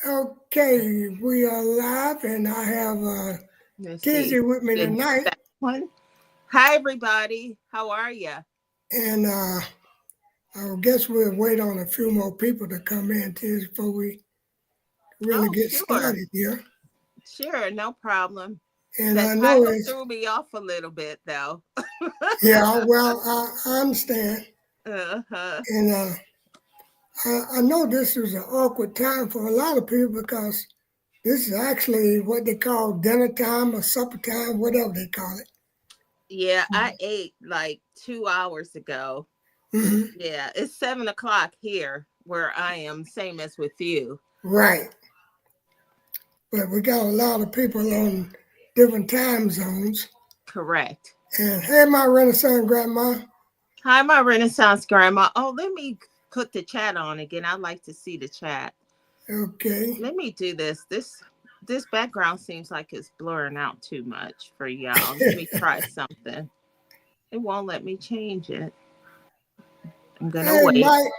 Okay, we are live, and I have Let's Tizzy see. with me Did tonight. that one. Hi, everybody. How are you? And I guess we'll wait on a few more people to come in, Tizzy, before we really Oh, get sure. started here. Sure. No problem. And That I know title it's, threw me off a little bit, though. yeah, well, I understand. Uh-huh. And I know this is an awkward time for a lot of people because this is actually what they call dinner time or supper time, whatever they call it. Yeah, I ate like 2 hours ago. Hmm. Yeah, it's 7 o'clock here where I am, same as with you. Right. But we got a lot of people on different time zones. Correct. And hey, my Renaissance grandma. Hi, my Renaissance grandma. Oh, let me put the chat on again. I'd like to see the chat. Okay. Let me do this. This background seems like it's blurring out too much for y'all. Let me try something. It won't let me change it. I'm gonna Hey, wait. Mike.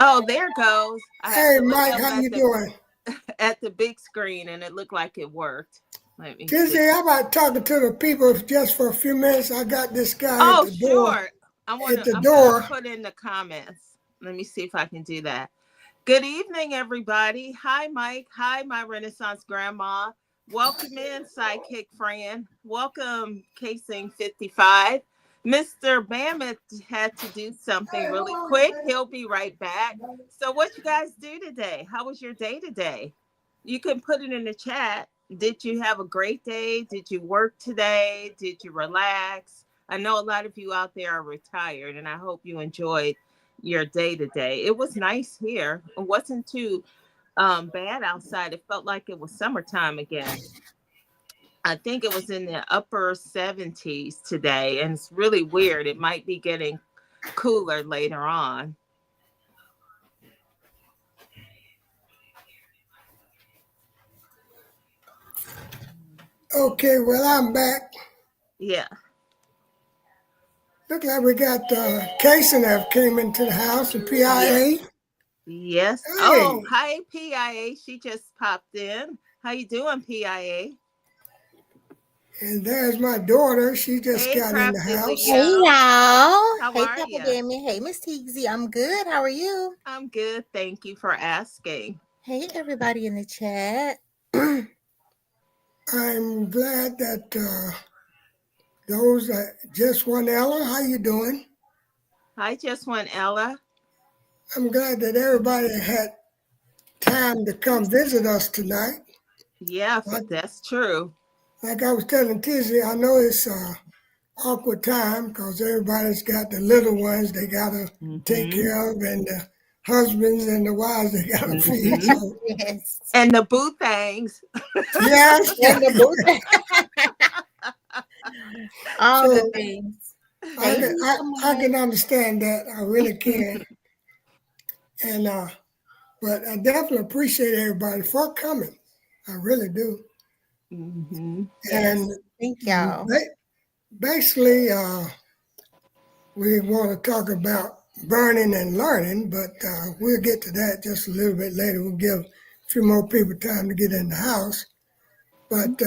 Oh, there goes. I have Hey, to look Mike. up How you doing? at the big screen, and it looked like it worked. Let me see. Tuesday, how about talking to the people just for a few minutes? I got this guy at Oh, the door. sure. At the I'm gonna door. put in the comments. Let me see if I can do that. Good evening, everybody. Hi, Mike. Hi, my Renaissance grandma. Welcome in, sidekick friend. Welcome, Casing 55. Mr. Mammoth had to do something really quick. He'll be right back. So, what you guys do today? How was your day today? You can put it in the chat. Did you have a great day? Did you work today? Did you relax? I know a lot of you out there are retired, and I hope you enjoyed your day today. It was nice here. It wasn't too bad outside. It felt like it was summertime again. I think it was in the upper 70s today, and it's really weird. It might be getting cooler later on. Okay, well, I'm back. Yeah. Look like we got Kason that came into the house and Yes. PIA. Yes. Oh, Hey, hi, PIA. She just popped in. How you doing, PIA? and there's my daughter. She just Hey, got in the Crafty house. Hey Leo. y'all. How Hey are Papa you? Damien. Hey Miss Teagsy. I'm good. How are you? I'm good. Thank you for asking. Hey everybody in the chat. I'm glad that those that just won Ella, how you doing? Hi, just one Ella. I'm glad that everybody had time to come visit us tonight. Yeah, Like, that's true. like I was telling Tizzy, I know it's awkward time because everybody's got the little ones they gotta take Mm-hmm. care of, and the husbands and the wives they gotta feed. Mm-hmm. So Yes. And the boo things. yes, And the booth. All the so things. I Hey can Lisa I, I Mike. can understand that. I really can, and but I definitely appreciate everybody for coming. I really do, Mm-hmm. Yes. and Thank y'all. basically we want to talk about burning and learning, but we'll get to that just a little bit later. We'll give a few more people time to get in the house. But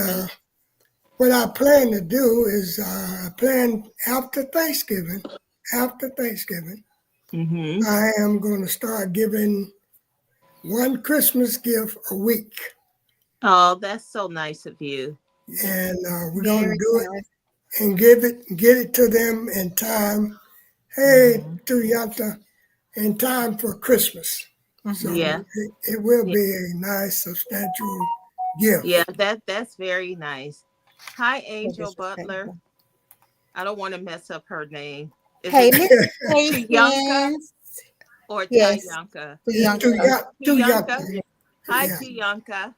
what I plan to do is I plan after Thanksgiving, Mm-hmm. I am going to start giving one Christmas gift a week. Oh, that's so nice of you. And we're going to Very do nice. it and get it to them in time. Hey, Mm-hmm. to Yanta, in time for Christmas. So Yeah. it will Yeah. be a nice, substantial gift. Yeah, that's very nice. Hi, So Angel Butler. disrespectful. I don't want to mess up her name. Is Hey it Miss Tuyanka Patience. or Yes. Tayanka? The It's young too Tuyanka. Yanta. Hi, Yeah. Tuyanka.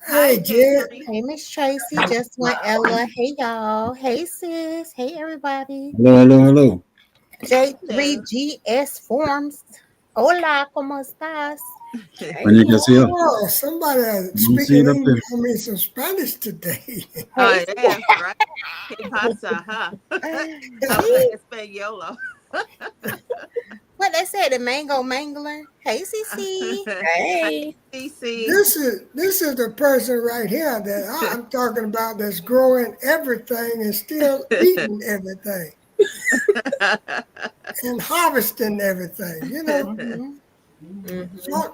Hi, Hey, Jed. Henry. Hey Miss Tracy. Just want Ella. Hey y'all. Hey sis. Hey everybody. Hello, hello, hello. Hello. J3GS Forms. Hola, ¿cómo estás? Oh, Annyeonghaseyo. Oh, somebody Don't see speaking it up in, there. I mean, some Spanish today. Hey, that's right. ¿Qué pasa? Huh? Habla sí. español. what they said, the mango mangler. Hey, CC. Hey. CC. This is the person right here that I'm talking about that's growing everything and still eating everything and harvesting everything. You know,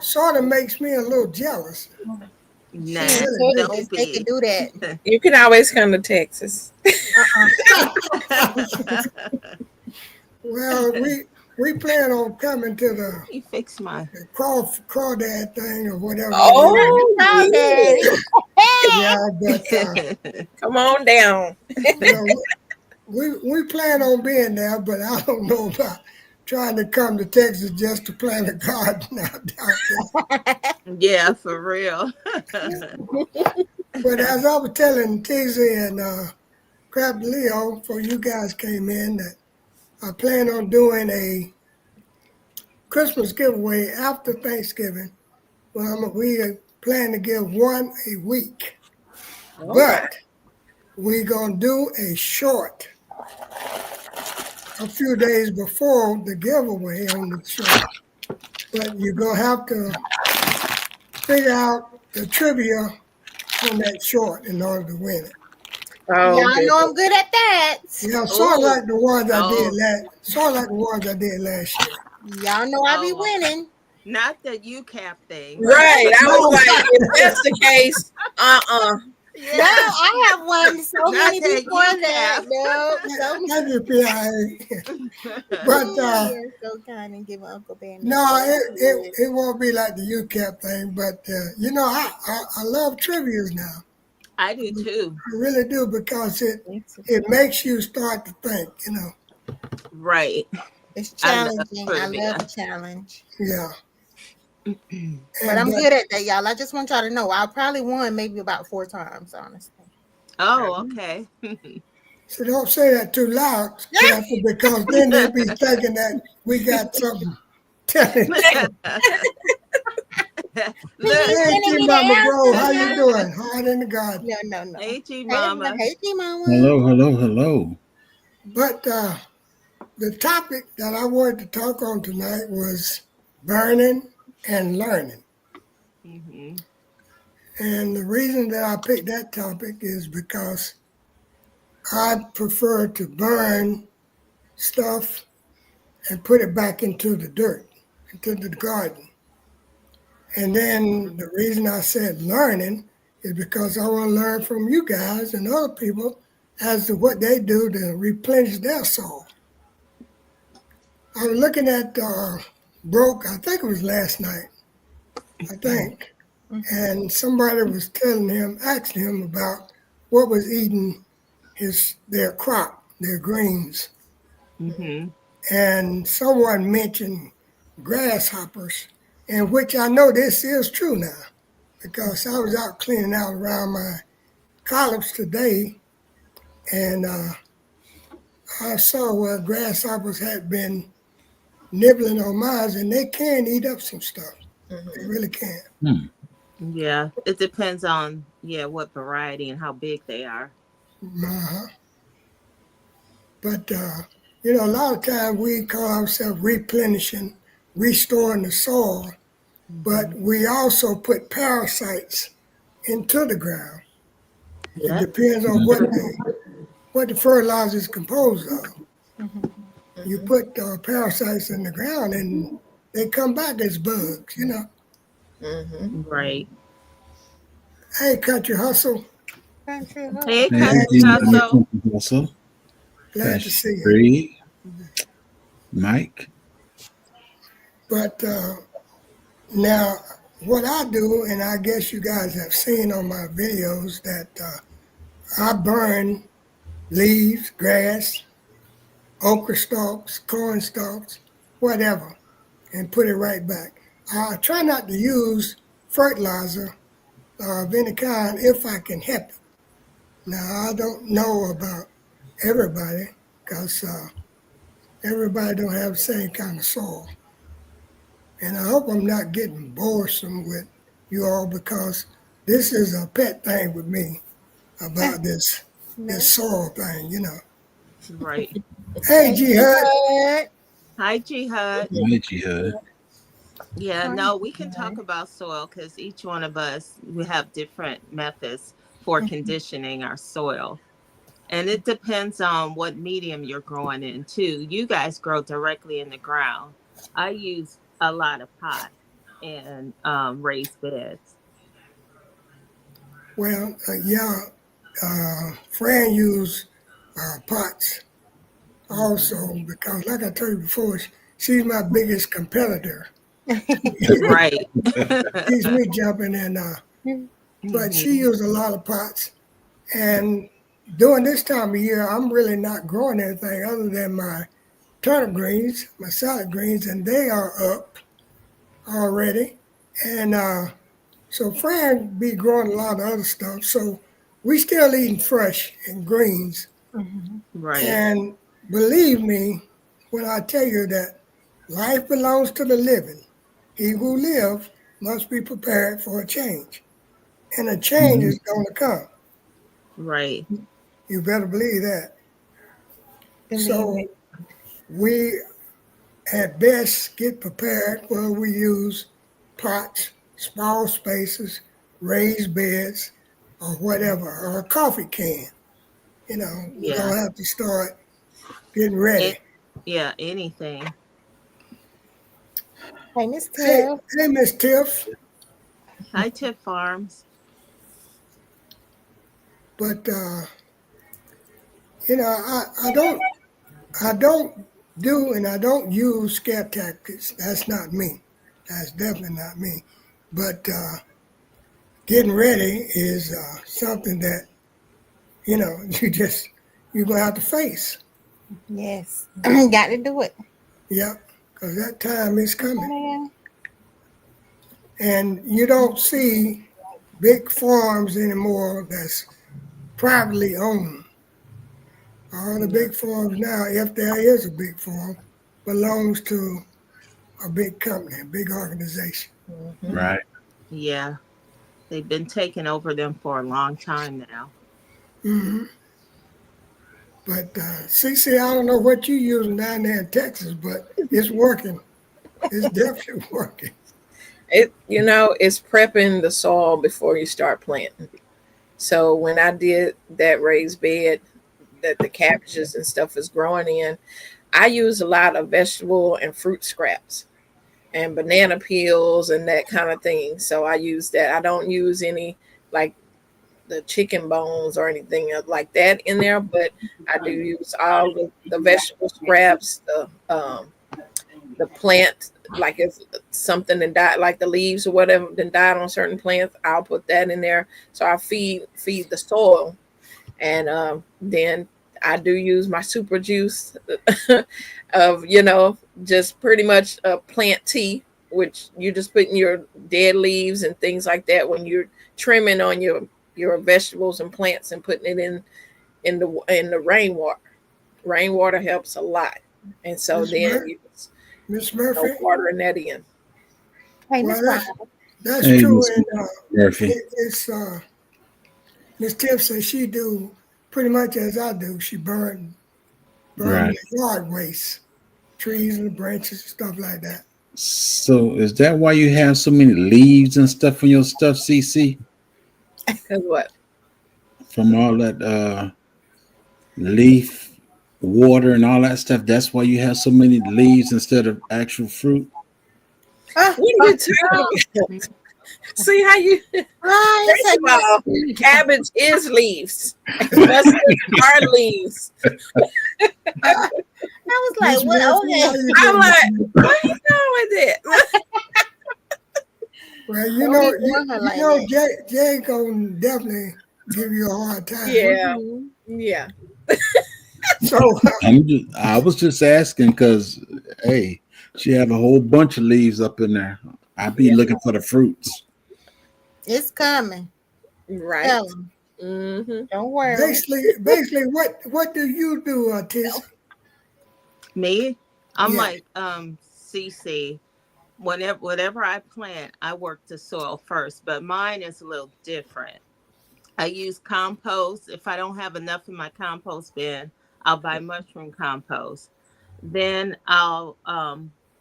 sort of makes me a little jealous. She Nah, in Really do. Texas. don't They could be. do that. You can always come to Texas. Well, we plan on coming to the You fix my. crawdad thing or whatever it is. Oh, Daddy. yeah. Yeah, but Come on down. you know, we plan on being there, but I don't know about trying to come to Texas just to plant a garden. I doubt that. Yeah, for real. But as I was telling Tizzy and Crab Leo before you guys came in, that I plan on doing a Christmas giveaway after Thanksgiving. Well, we plan to give one a week, All right. but we're gonna do a short a few days before the giveaway on the show. But you're gonna have to figure out the trivia on that short in order to win it. Oh, Y'all good. know I'm good at that. Yeah, sort of Ooh. like the ones I did Oh. last year. Y'all know I be Oh. winning. Not the UCAP thing. Right. I No. was like, if that's the case, Yeah. No, I have won so Not many that before you that. have. No, so Thank you, PIA. But you're so kind and give Uncle Ben. no, it won't be like the UCAP thing. But you know, I love trivias now. I do too. I really do because it makes you start to think. You know, Right. It's I love challenging. I trivia. love a challenge. yeah. But I'm good at that, y'all. I just want y'all to know I probably won maybe about 4 times, honestly. Oh, okay. So don't say that too loud, Catherine, because then they'll be thinking that we got something telling. Look, Hey, Sending G me the Mama Bro, how answers, you doing? Hard in the garden. No. hey, G Hey, Mama. hey, G Mama. Hello. But the topic that I wanted to talk on tonight was burning and learning. Hmm. And the reason that I picked that topic is because I prefer to burn stuff and put it back into the dirt, into the garden. And then the reason I said learning is because I want to learn from you guys and other people as to what they do to replenish their soul. I was looking at Broke, I think it was last night, I think, and somebody was asking him about what was eating their crop, their greens, Hmm. and someone mentioned grasshoppers, and which I know this is true now because I was out cleaning out around my collards today, and I saw where grasshoppers had been nibbling on mine, and they can eat up some stuff. They really can. Yeah, it depends on what variety and how big they are. Uh-huh. But a lot of times we call ourselves replenishing, restoring the soil, but Hmm. we also put parasites into the ground. It Yep. depends on what the fertilizer is composed of. You put parasites in the ground, and they come back as bugs. Right. Hey, Country Hustle, Country Hey, hustle. glad Country Hey, to Mama Hustle. Country Hustle, glad to Passion see you. Free, Mike. But now, what I do, and I guess you guys have seen on my videos, that I burn leaves, grass, okra stalks, corn stalks, whatever, and put it right back. I try not to use fertilizer of any kind if I can help it. Now, I don't know about everybody because everybody don't have the same kind of soil. And I hope I'm not getting boresome with you all because this is a pet thing with me about this No. soil thing. Right. Hey, Hey, G G Hud, Hud. Hi, Jihad. Hi, Jihad. Yeah, Hi, no, we can talk Jihad. about soil because each one of us, we have different methods for conditioning our soil. And it depends on what medium you're growing in, too. You guys grow directly in the ground. I use a lot of pot and raised beds. Well, yeah, Fran used pots also because, like I told you before, she's my biggest competitor. Right. Keeps me jumping, and but she Mhm. used a lot of pots. And during this time of year, I'm really not growing anything other than my turnip greens, my salad greens, and they are up already. And so Fran be growing a lot of other stuff. So we still eating fresh and greens. Mhm. Right. And believe me when I tell you that life belongs to the living. He who lives must be prepared for a change. And a change Mhm. is going to come. Right. You better believe that. Believe So it. we at best get prepared where we use pots, small spaces, raised beds, or whatever, or a coffee can. We're Yeah. going to have to start getting ready. It, yeah, anything. Hey, Miss Hey, Tiff. hey, Miss Tiff, Hi, Tip Farms. but I don't do and I don't use scare tactics. That's not me. That's definitely not me. But getting ready is something that you're gonna have to face. Yes. Got to do it. Yep, because that time is coming, Man. and you don't see big farms anymore that's privately owned. All the Yeah. big farms now, if there is a big farm, belongs to a big company, a big organization. Mhm. Right. Yeah. They've been taking over them for a long time now. Hmm. But CC, I don't know what you're using down there in Texas, but it's working. It's definitely working. It's prepping the soil before you start planting. So when I did that raised bed that the cabbages and stuff is growing in, I use a lot of vegetable and fruit scraps and banana peels and that kind of thing. So I use that. I don't use any like the chicken bones or anything like that in there, but I do use all the vegetable scraps, the plant, like if something that died, like the leaves or whatever that died on certain plants, I'll put that in there. So I feed the soil, and then I do use my super juice of just pretty much plant tea, which you just put in your dead leaves and things like that when you're trimming on your vegetables and plants and putting it in the rainwater. Rainwater helps a lot, and so Miss then you just Miss Murphy. watering that in. Hey, Well, Miss that's Brown. that's Hey, true, Miss and Murphy. it's Miss Tiff says she do pretty much as I do. She burn Right. the yard waste, trees and branches, stuff like that. So is that why you have so many leaves and stuff on your stuff, CC? Cause what? From all that leaf water and all that stuff. That's why you have so many leaves instead of actual fruit. Oh, What are you talking about? See how you? I First said of all, no. cabbage is leaves. Mustard are leaves. I was like, Miss what? Murphy, how Okay. you I'm doing, Miss like, Murphy? what are you doing with it? Well, Don't be doing her like that. Jay gonna definitely give you a hard time. Yeah, Mhm. yeah. So I was just asking because, hey, she had a whole bunch of leaves up in there. I be Yeah, looking for the fruits. It's coming. right. Tell them. Mm-hmm. Don't worry. basically, what do you do, Tiz? Me, I'm Yeah. like CC. Whatever I plant, I work the soil first, but mine is a little different. I use compost. If I don't have enough in my compost bin, I'll buy mushroom compost. Then I'll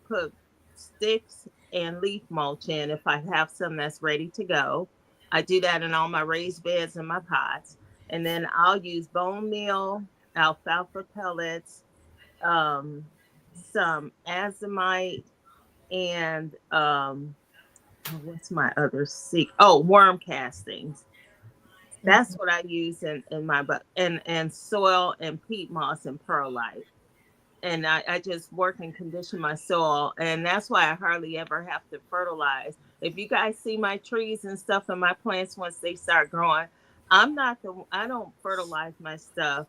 put sticks and leaf mulch in if I have some that's ready to go. I do that in all my raised beds and my pots. And then I'll use bone meal, alfalfa pellets, um, some azomite, and what's my other seek? Oh, worm castings. That's what I use in my but and soil and peat moss and perlite. And I just work and condition my soil, and that's why I hardly ever have to fertilize. If you guys see my trees and stuff and my plants once they start growing, I don't fertilize my stuff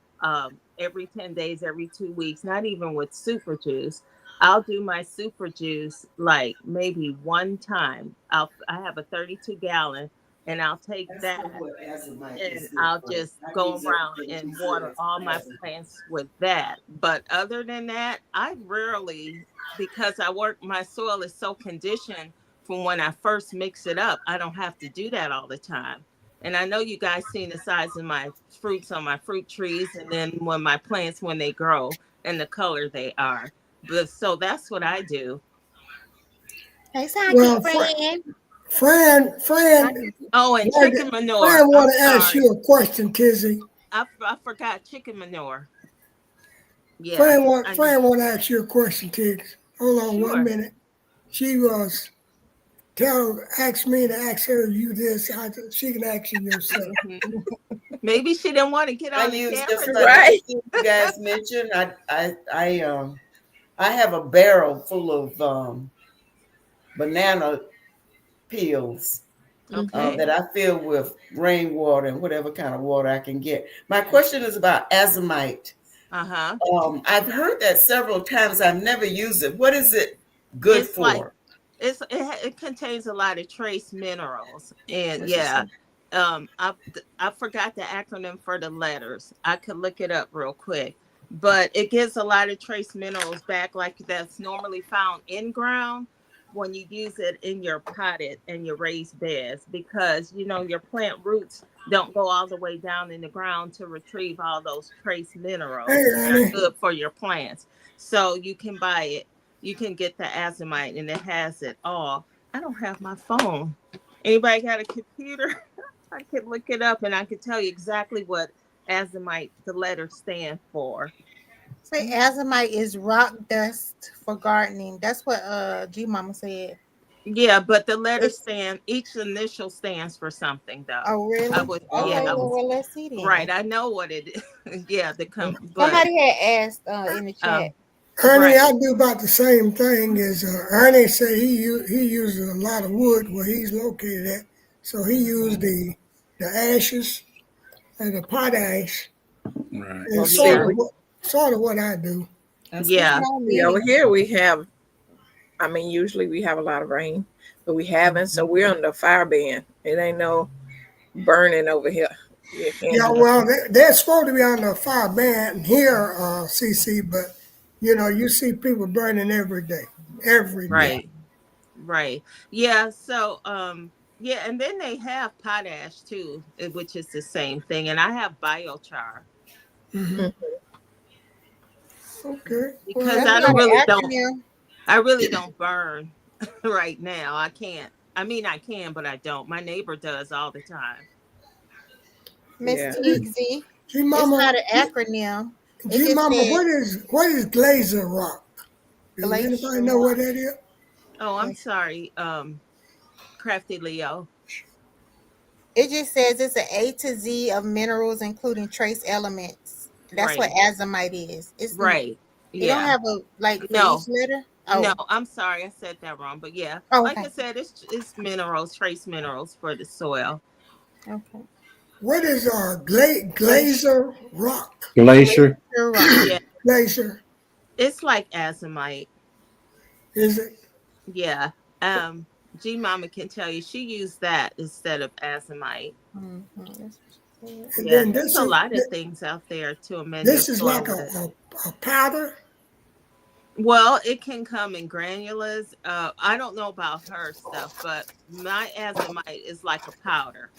every 10 days, every 2 weeks, not even with super juice. I'll do my super juice like maybe one time. I have a 32 gallon, and I'll take That's that, for what azomite and is good I'll for. just I go use around everything she and water says all for my azomite. plants with that. But other than that, I rarely, because my soil is so conditioned from when I first mix it up, I don't have to do that all the time. And I know you guys seen the size of my fruits on my fruit trees, and then when they grow and the color they are. But so that's what I do. Hey, psychic Well, friend. Fran, Oh, and wanted- chicken manure. Fran I'm want to ask sorry. you a question, Kizzy. I forgot chicken manure. Yeah. Fran want to ask you a question, Tiggs. Hold on one Sure. minute. She was asked me to ask her you this. She can ask you yourself. Mhm. Maybe she didn't want to get I on the use camera just like today. Right. everything you guys mentioned. I have a barrel full of banana peels Mhm. Okay. that I fill with rainwater and whatever kind of water I can get. My question is about azomite. Uh-huh. I've heard that several times. I've never used it. What is it good It's like for? it contains a lot of trace minerals, and What she yeah. said? I forgot the acronym for the letters. I could look it up real quick. But it gives a lot of trace minerals back, like that's normally found in ground when you use it in your potted and your raised beds, because your plant roots don't go all the way down in the ground to retrieve all those trace Hey, minerals that are Ernie. good for your plants. So you can buy it. You can get the azomite, and it has it all. I don't have my phone. Anybody got a computer? I could look it up, and I could tell you exactly what azomite, the letters stand for. Say azomite is rock dust for gardening. That's what G Mama said. Yeah, but the letters It's stand, each initial stands for something, though. oh I really? would, yeah, Okay, I well, Oh, was let's see right. then. I know what it is. Yeah, but Somebody had asked in the chat. um, Ernie, I right, do about the same thing as Ernie said. He uses a lot of wood where he's located at, so he used the ashes and the potash, Right. and Well, see, yeah, sort of what I do. that's It's good. yeah, no over meeting. here we have. I mean, usually we have a lot of rain, but we haven't. So we're on the fire ban. It ain't no burning over here. You can't Yeah, do well, nothing. they're supposed to be on the fire ban here, CC, but you see people burning every day. right, right, yeah. So yeah, and then they have potash too, which is the same thing. And I have biochar Hmm. Mm. Okay, because That's well, not an acronym. I really don't burn right now. I can't. I mean, I can, but I don't. My neighbor does all the time. Miss Yeah. Tiegsy. G It's Mama, not an acronym. It G just Mama, said what is glazer rock? Do anybody glacier know what rock. that is? Oh, I'm sorry, Crafty Leo. It just says it's an A to Z of minerals, including trace elements. That's what Right, azomite is. right. It don't Yeah. have a like for each No, letter. no, Oh, I'm sorry. I said that wrong. But yeah, oh, like I okay, said, it's minerals, trace minerals for the soil. okay. What is Glacier. glazer rock? Glacier. Glacier rock. Yeah, Glacier, it's like azomite. is it? Yeah. Um, G Mama can tell you she used that instead of azomite. Mhm, that's what she said. And Yeah, then there's a lot of things out there to amend your this is soil like with. a powder. Well, it can come in granulas. I don't know about her stuff, but my azomite is like a powder.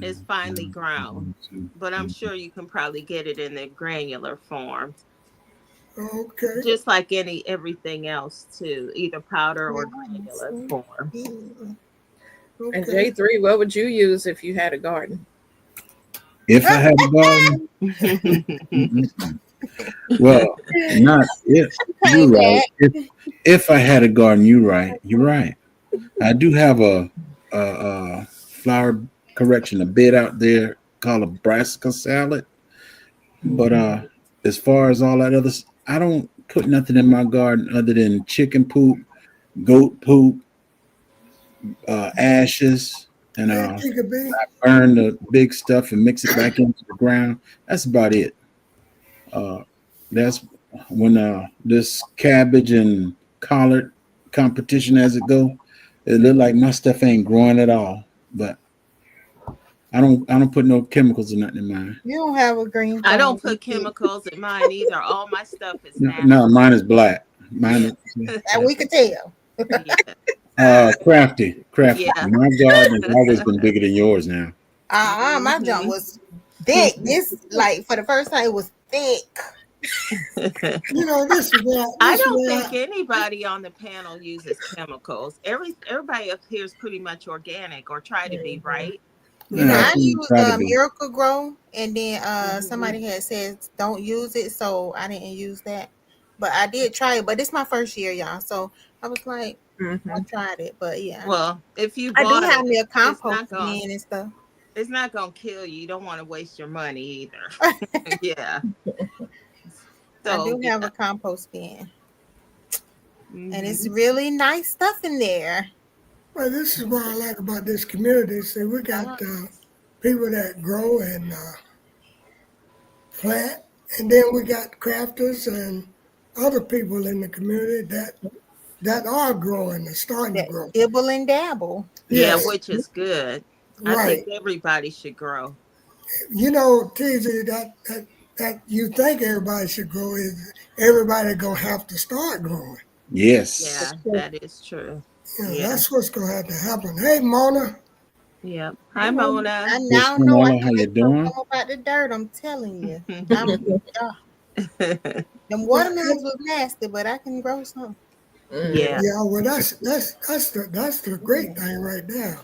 It's finely ground, but I'm sure you can probably get it in the granular form. Okay. just like everything else too, either powder or granular form. And Okay. J3, what would you use if you had a garden? If I had a garden, mm-mm. Well, not if. You're Came right. back. If I had a garden, you're right. You're right. I do have a flower correction, a bed out there called a brassica salad. But as far as all that others, I don't put nothing in my garden other than chicken poop, goat poop, ashes, and Hey, Tinkerbee. burn the big stuff and mix it back into the ground. That's about it. Uh, that's when this cabbage and collard competition as it go. It look like my stuff ain't growing at all. But I don't put no chemicals or nothing in mine. You don't have a green I don't thumb. put chemicals in mine either. All my stuff is No, natural. no, mine is black. Yeah. And we could tell. Crafty. Yeah. My garden has always been bigger than yours now. My jump was thick. This, like, for the first time, it was thick. You know, this is where I don't think anybody on the panel uses chemicals. Everybody up here is pretty much organic or try to be, right? You know, I use try to be. Miracle Grow, and then somebody had said don't use it, so I didn't use that. But I did try it. But it's my first year, y'all. So I was like, I tried it, but yeah. Well, if you I do bought have me a it's not compost gonna- bin and stuff. It's not gonna kill you. You don't want to waste your money either. Yeah. I do have a compost bin, and it's really nice stuff in there. Well, this is what I like about this community. See, we got people that grow and plant, and then we got crafters and other people in the community that are growing and starting to grow. Dibble and dabble. Yeah, Yes. which is good. I Right. think everybody should grow. You know, TZ, that you think everybody should grow is everybody gonna have to start growing. Yes. Yeah, that is true. You know, Yeah. that's what's gonna have to happen. Hey, Mona. Yeah. Hi, Mona. I Miss now know I Manella, how can you make some doing? come about the dirt. I'm telling you. Them watermelons was nasty, but I can grow some. Yeah. Yeah, well, that's the great thing right now.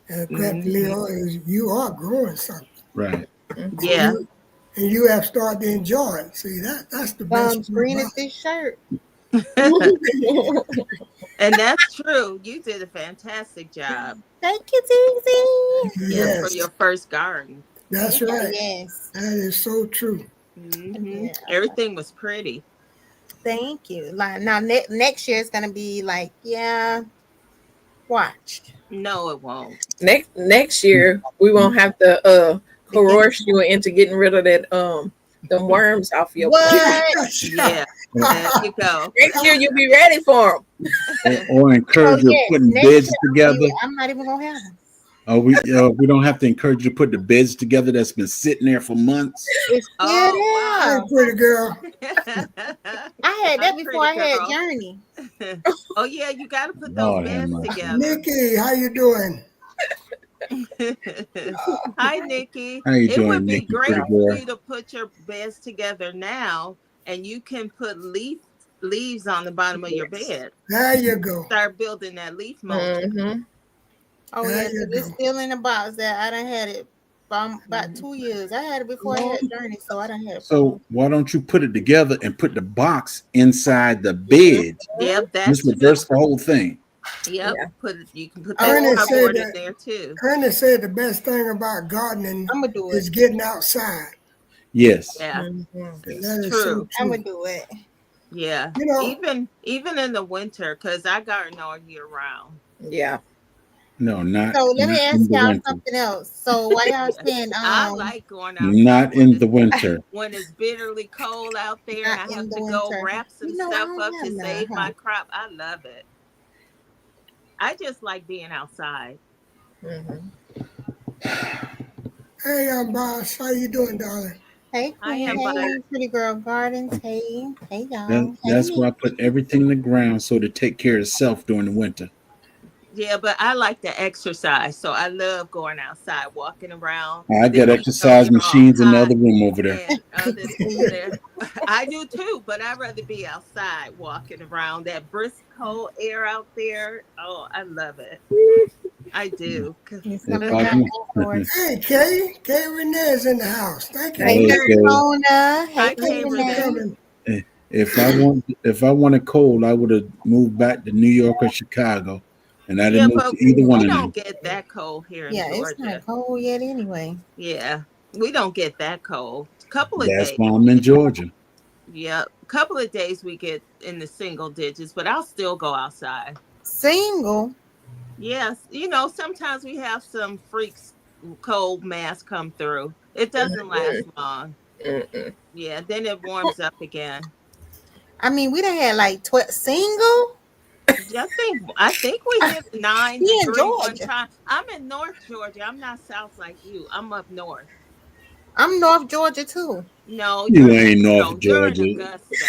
And Crafty Leo is you are growing something. Right. Yeah. And you have started to enjoy it. See, that's the best. Green as this shirt. And that's true. You did a fantastic job. Thank you, TZ. Yeah, for Yes, your first garden. that's right. Yes. That is so true. Yeah. Everything was pretty. Thank you. Like now, next year it's gonna be like, watch. No, it won't. Next year we won't have to coerce you into getting rid of that them worms off your What? Yeah. There you go. Next year you'll be ready for them. Or encourage you yes, putting next beds year together. I'm not even gonna have them. We don't have to encourage you to put the beds together that's been sitting there for months. It's still Oh, Hey, pretty girl. I had that Hi, before I pretty had girl. Journey. Oh yeah, you got to put Lord those have beds mercy. together. Nikki, how you doing? Hi, Nikki. How you It doing, would be Nikki, great pretty for girl? you to put your beds together now, and you can put leaves on the bottom of your bed. There you go. Start building that leaf mold. Oh There yeah, you 'cause it's go. still in the box that I done had it for about 2 years. I had it before I had Journey, so I done had it. So why don't you put it together and put the box inside the bed? Yep, that's Just reverse the whole thing. Yep, Yeah. you can put Ernest that said cupboard in that- there too. Ernest said the best thing about gardening I'm gonna do is it. getting outside. Yes. Yeah, And it's that is so true. I'm true. gonna do it. Yeah, You know, even in the winter, because I garden all year round. Yeah. No, not, So let me not ask in the y'all winter. something else. So why y'all saying I like going out Not in the winter. when it's bitterly cold out there and not I in have the to go winter? wrap some You know, I stuff don't up have to none, save huh? my crop. I love it. I just like being outside. hey, boss, how you doing, darling? Hey I Queen, am hey fine. Pretty Girl Gardens, hey y'all. That, Hey that's why I me. put everything in the ground so to take care of itself during the winter. Yeah, but I like to exercise, so I love going outside, walking around. I Then got you know exercise you're all machines in the hot other room over there. and other there. I do too, but I'd rather be outside walking around that brisk cold air out there. Oh, I love it. I do. It's If coming I down want, indoors. Hey, Kay Renee is in the house. Thank you Hey, for hey, Miss coming. okay. Mona. Hey, Hi, Thank Kay Kay you for Renee. Renee. coming. If I wanted cold, I would have moved back to New York or Chicago, and I'd have Yeah, moved but to either one we of don't them. get that cold here in Yeah, it's not Georgia. cold yet anyway. Yeah, we don't get that cold. Couple of That's days. why I'm in Georgia. Yeah, couple of days we get in the single digits, but I'll still go outside. Single. Yes, sometimes we have some freaks cold mass come through. It doesn't last long. Mm-mm. Yeah, then it warms up again. I mean, we done had like 12 single. Yeah, I think we hit nine She in degree one Georgia. time. I'm in North Georgia. I'm not south like you. I'm up north. I'm North Georgia too. No, You you're ain't North no, you're in Georgia. Augusta.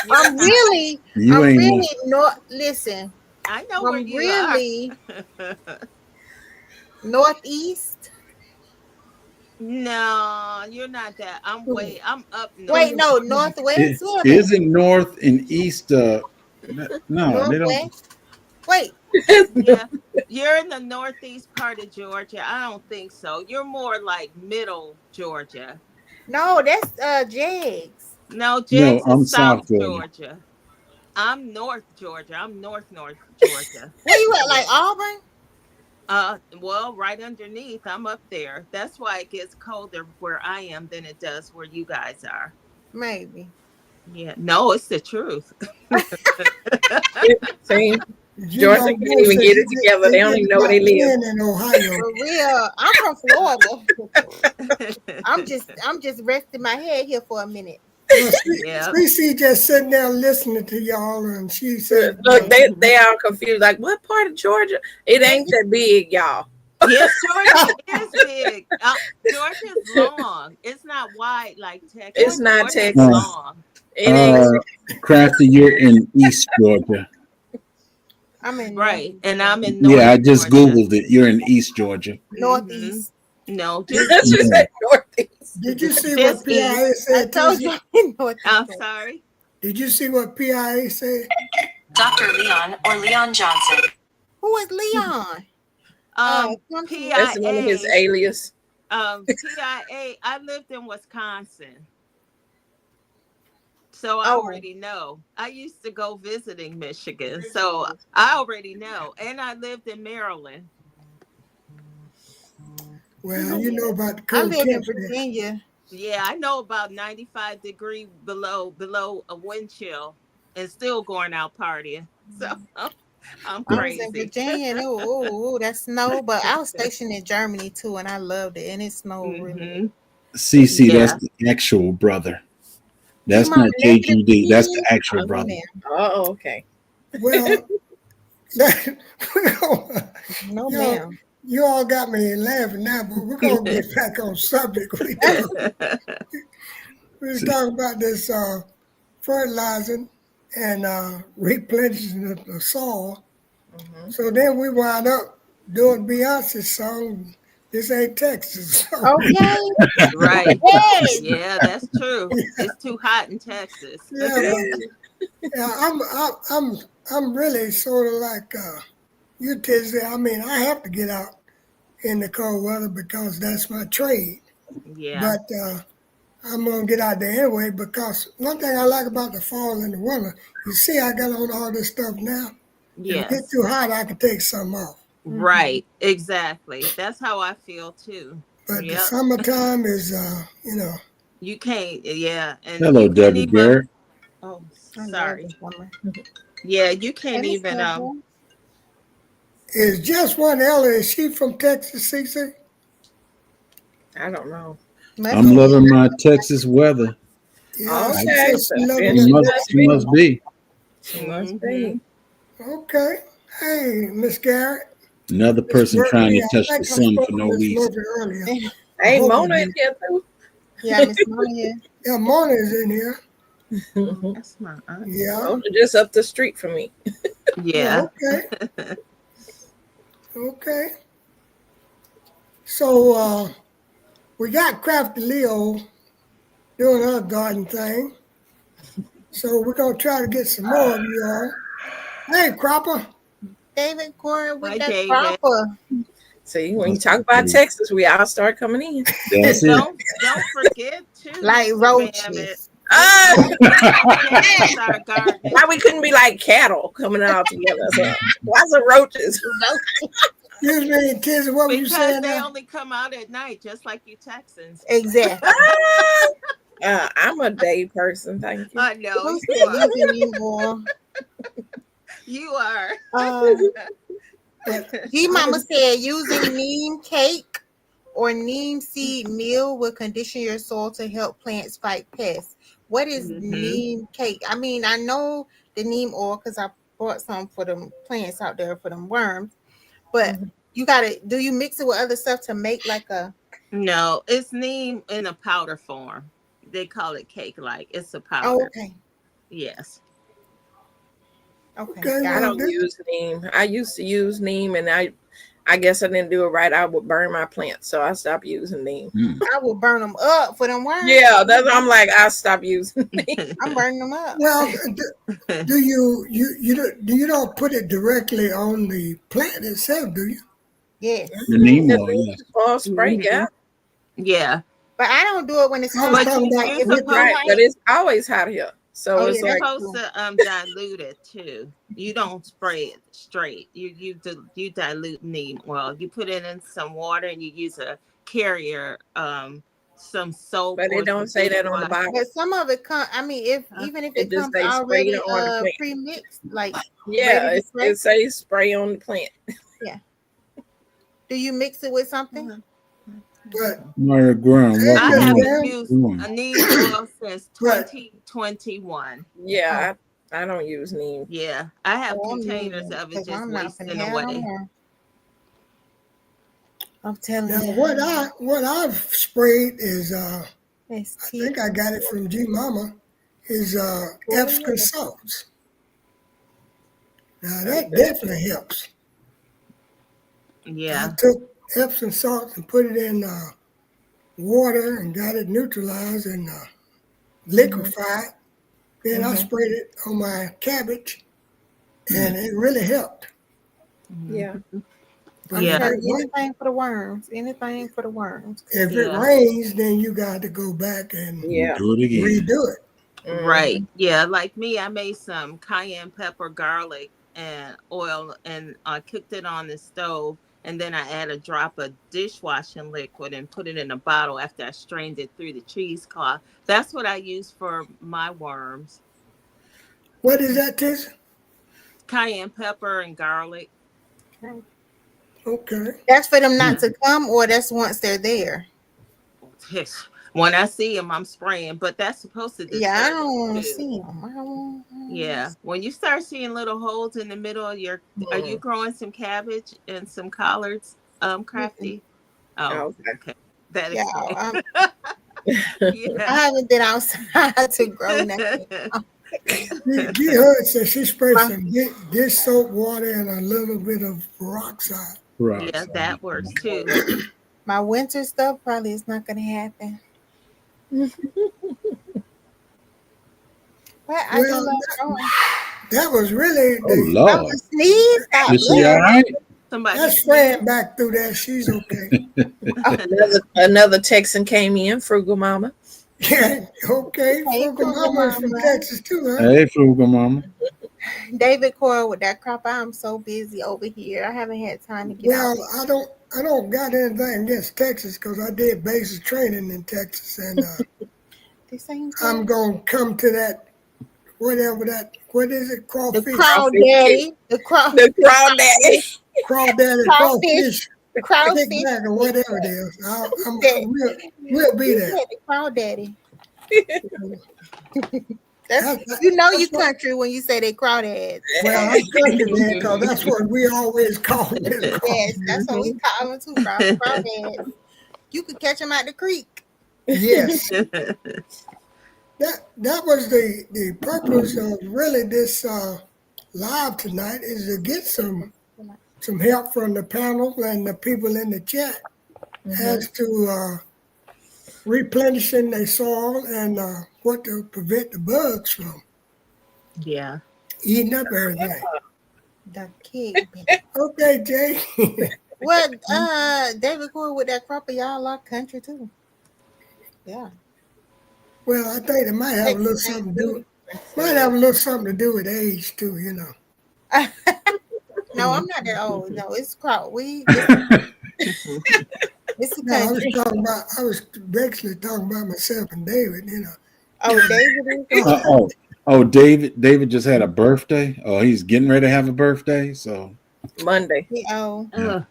You're I'm not. really, You I'm ain't no. really not. Listen, I know where I'm you are. really northeast. No, you're not that. I'm up Wait, north. no, It northwest. Where I'm at? isn't North and East. No, they don't. Northwest. Wait, Yeah. You're in the northeast part of Georgia. I don't think so. You're more like middle Georgia. no, that's Jags. No, No, Jax I'm is South South Georgia. Georgia. I'm North Georgia. I'm North Georgia. Where you at? Yeah. Like Auburn? Well, right underneath. I'm up there. That's why it gets colder where I am than it does where you guys are. Maybe. Yeah. No, it's the truth. See, You Georgia young can't boy even said get it together. They it don't gets even know where about they live. 10 in Ohio. For real. I'm from Florida. I'm just resting my head here for a minute. Well, Yep. CC just sitting there listening to y'all, and she said, Look, they are confused. Like, what part of Georgia? It ain't that big, y'all. Yeah, Georgia is big. Georgia's long. It's not wide like It's Texas. not Georgia's Uh, Texas. long. It ain't. uh, Crafty, you're in East Georgia. I'm in Right. northeast And I'm Georgia. in Yeah, North I just Georgia. Googled it. You're in East Georgia. Hmm. Northeast. No, just She east. Yeah. said northeast. did you see what Just PIA east. I said, told TC? you I'm in northeast I'm Georgia. sorry. Did you see what PIA said? Dr. Leon or Leon Johnson. Who is Leon? Um, Come to That's one of his PIA. alias. PIA. I lived in Wisconsin. So I oh, already know. I used to go visiting Michigan. So I already know. And I lived in Maryland. Well, you know about the I cold live in temps there. Virginia. Yeah, I know about 95-degree below a wind chill and still going out partying. So I'm I was in crazy. Virginia and that snow, but I was stationed in Germany too and I loved it and it snowed really. Hmm. CC, that's Yeah. the actual brother. You That's my not negative JGD. That's the P? actual No, brother. ma'am. Oh, okay. Well, that, No, y'all, ma'am. you all got me laughing now, but we're going to get back on subject. We See, talking about this fertilizing and replenishing the soil. Hmm. So then we wound up doing Beyonce's song, This Ain't Texas. So, Okay. Right. Yes. Yeah, that's true. It's too hot in Texas. yeah, but yeah, I'm really sort of like you, Tizzy. I mean, I have to get out in the cold weather because that's my trade. Yeah. But I'm gonna get out there anyway because one thing I like about the fall and the winter, you see, I got on all this stuff now. If it get Yes. too hot, I can take some off. Mm-hmm. Right. Exactly. That's how I feel too. But the Yep. summertime is, You can't. Yeah. And hello, you can't Deborah even. Garrett. Oh, I love sorry. the summer. Yeah, you Hey, can't Miss even. Deborah. is just one Ella. Is she from Texas, CC? I don't know. Must I'm be. loving my Texas weather. Yeah, I, she Okay, said so she loving then it. she must she be. must be She must Hmm. be. Okay. Hey, Miss Garrett, another Miss person trying Murphy. to I touch the think I sun spoke for to no Miss reason. Murphy earlier. I Hey, hope I Mona is did. here too. Yeah, Miss Mona here. Yeah, Mona is in here. That's my aunt. Yeah. Mona just up the street from me. Yeah. Oh, okay. Okay. So we got Crafty Leo doing her garden thing. So we're gonna try to get some more of you all. Hey, Cropper. David Corey with Hi, that David. cropper. See, when you talk about Texas, we all start coming in. That's it. Don't forget too, Like Mr. Bam, roaches. Texas our garden. Why we couldn't be like cattle coming all together? So, why some roaches? Excuse me, Tizzy, what were you Because saying they now? only come out at night, just like you Texans. Exactly. I'm a day person, thank you. I know Who you said are. using neem oil? You are. But G Mama said using neem cake or neem seed meal will condition your soil to help plants fight pests. What is neem cake? I mean, I know the neem oil because I bought some for them plants out there for them worms, but you gotta do you mix it with other stuff to make like a No, it's neem in a powder form. They call it cake like. It's a powder. okay. Yes. Okay. okay, I Got it. well, don't use neem. I used to use neem, and I guess I didn't do it right. I would burn my plants, so I stopped using neem. I will burn them up for them worms. Yeah, that's I'm like I stopped using neem. I'm burning them up. well, do you don't put it directly on the plant itself, do you? Yes. The neem oil, yes. Oh, spray, yeah, Yeah. But I don't do it when it's I was hot. talking about You're with supposed right. But it's always hot here, so Oh, it's yeah, You're like supposed to dilute it too. You don't spray it straight. You dilute neem oil. You put it in some water and you use a carrier, some soap. but or it don't some say that on the dishwash. bottle. But some of it come. I mean, even if It it just comes say spray already it on the plant. pre-mixed, like Yeah, ready to spray. it says spray on the plant. Do you mix it with something? but Mary Graham, hey, I welcome Miss haven't in. Graham, used Come on. a neem oil since but 2021. Yeah, I don't use neem. Yeah, I have Oh, I'm containers using of it because just I'm not gonna wasting have no away. more. I'm telling now you, what I've sprayed is it's I tea. think I got it from G Mama is Epsom salts. Now that definitely helps. I Yeah. took Epsom salts and put it in water and got it neutralized and liquefied. Then I sprayed it on my cabbage, and it really helped. Yeah. I'm But Yeah. telling you, anything for the worms. Anything for the worms. if it Yeah. rains, then you got to go back and Yeah. Do it again. redo it. Right. Yeah. Like me, I made some cayenne pepper, garlic, and oil, and I cooked it on the stove. And then I add a drop of dishwashing liquid and put it in a bottle after I strained it through the cheesecloth. That's what I use for my worms. What is that, Tish? Cayenne pepper and garlic. Okay. That's for them not Yeah. to come, or that's once they're there. When I see them, I'm spraying, but that's supposed to Yeah, I deter don't want them to too. see them. Yeah. When you start seeing little holes in the middle of your, are you growing some cabbage and some collards, Crafty? Oh, Okay. okay. That Yeah, explains. I Yeah. haven't been outside to grow nothing. G Hood said she sprayed My, some dish soap water and a little bit of peroxide. Yeah, Rocks. that works too. my winter stuff probably is not going to happen. But I do Well, love growing. that was really Oh the I Lord. was sneeze. God Is she bless. all right? Somebody that's spraying back through that. She's okay. Another Texan came in, Frugal Mama. Yeah, okay. Hey, Frugal Frugal Mama is from Mama. Texas too, huh? Hey, Frugal Mama. David Cora with that crop. I'm so busy over here. I haven't had time to get Well, out. I don't got anything against Texas because I did basic training in Texas, and The same I'm thing. gonna come to that whatever that what is it The crawfish crawdaddy. The craw. The crawdaddy. crawdaddy Crawfish. crawfish Crawfish. kickback or whatever it is. That, We'll be you there. said the crawdaddy. That's You know you country when you say they crawdads. well, I'm country man because that's what we always call it. Yes, that's what we call them too. Crawdads. You could catch them at the creek. Yes, that was the purpose of really this live tonight is to get some some help from the panel and the people in the chat as to replenishing their soil and what to prevent the bugs from Yeah. eating up everything. The cake. Okay, Jay. Well, they record with that crop of y'all our country too. Yeah. Well, I think it might have a little something to do. Might have a little something to do with age too. You know. No, I'm not that old. No, it's crop. It's a No, I was country. talking about. I was basically talking about myself and David. You know. Oh, David is. David. David just had a birthday. Oh, he's getting ready to have a birthday. So Monday. Oh, Oh,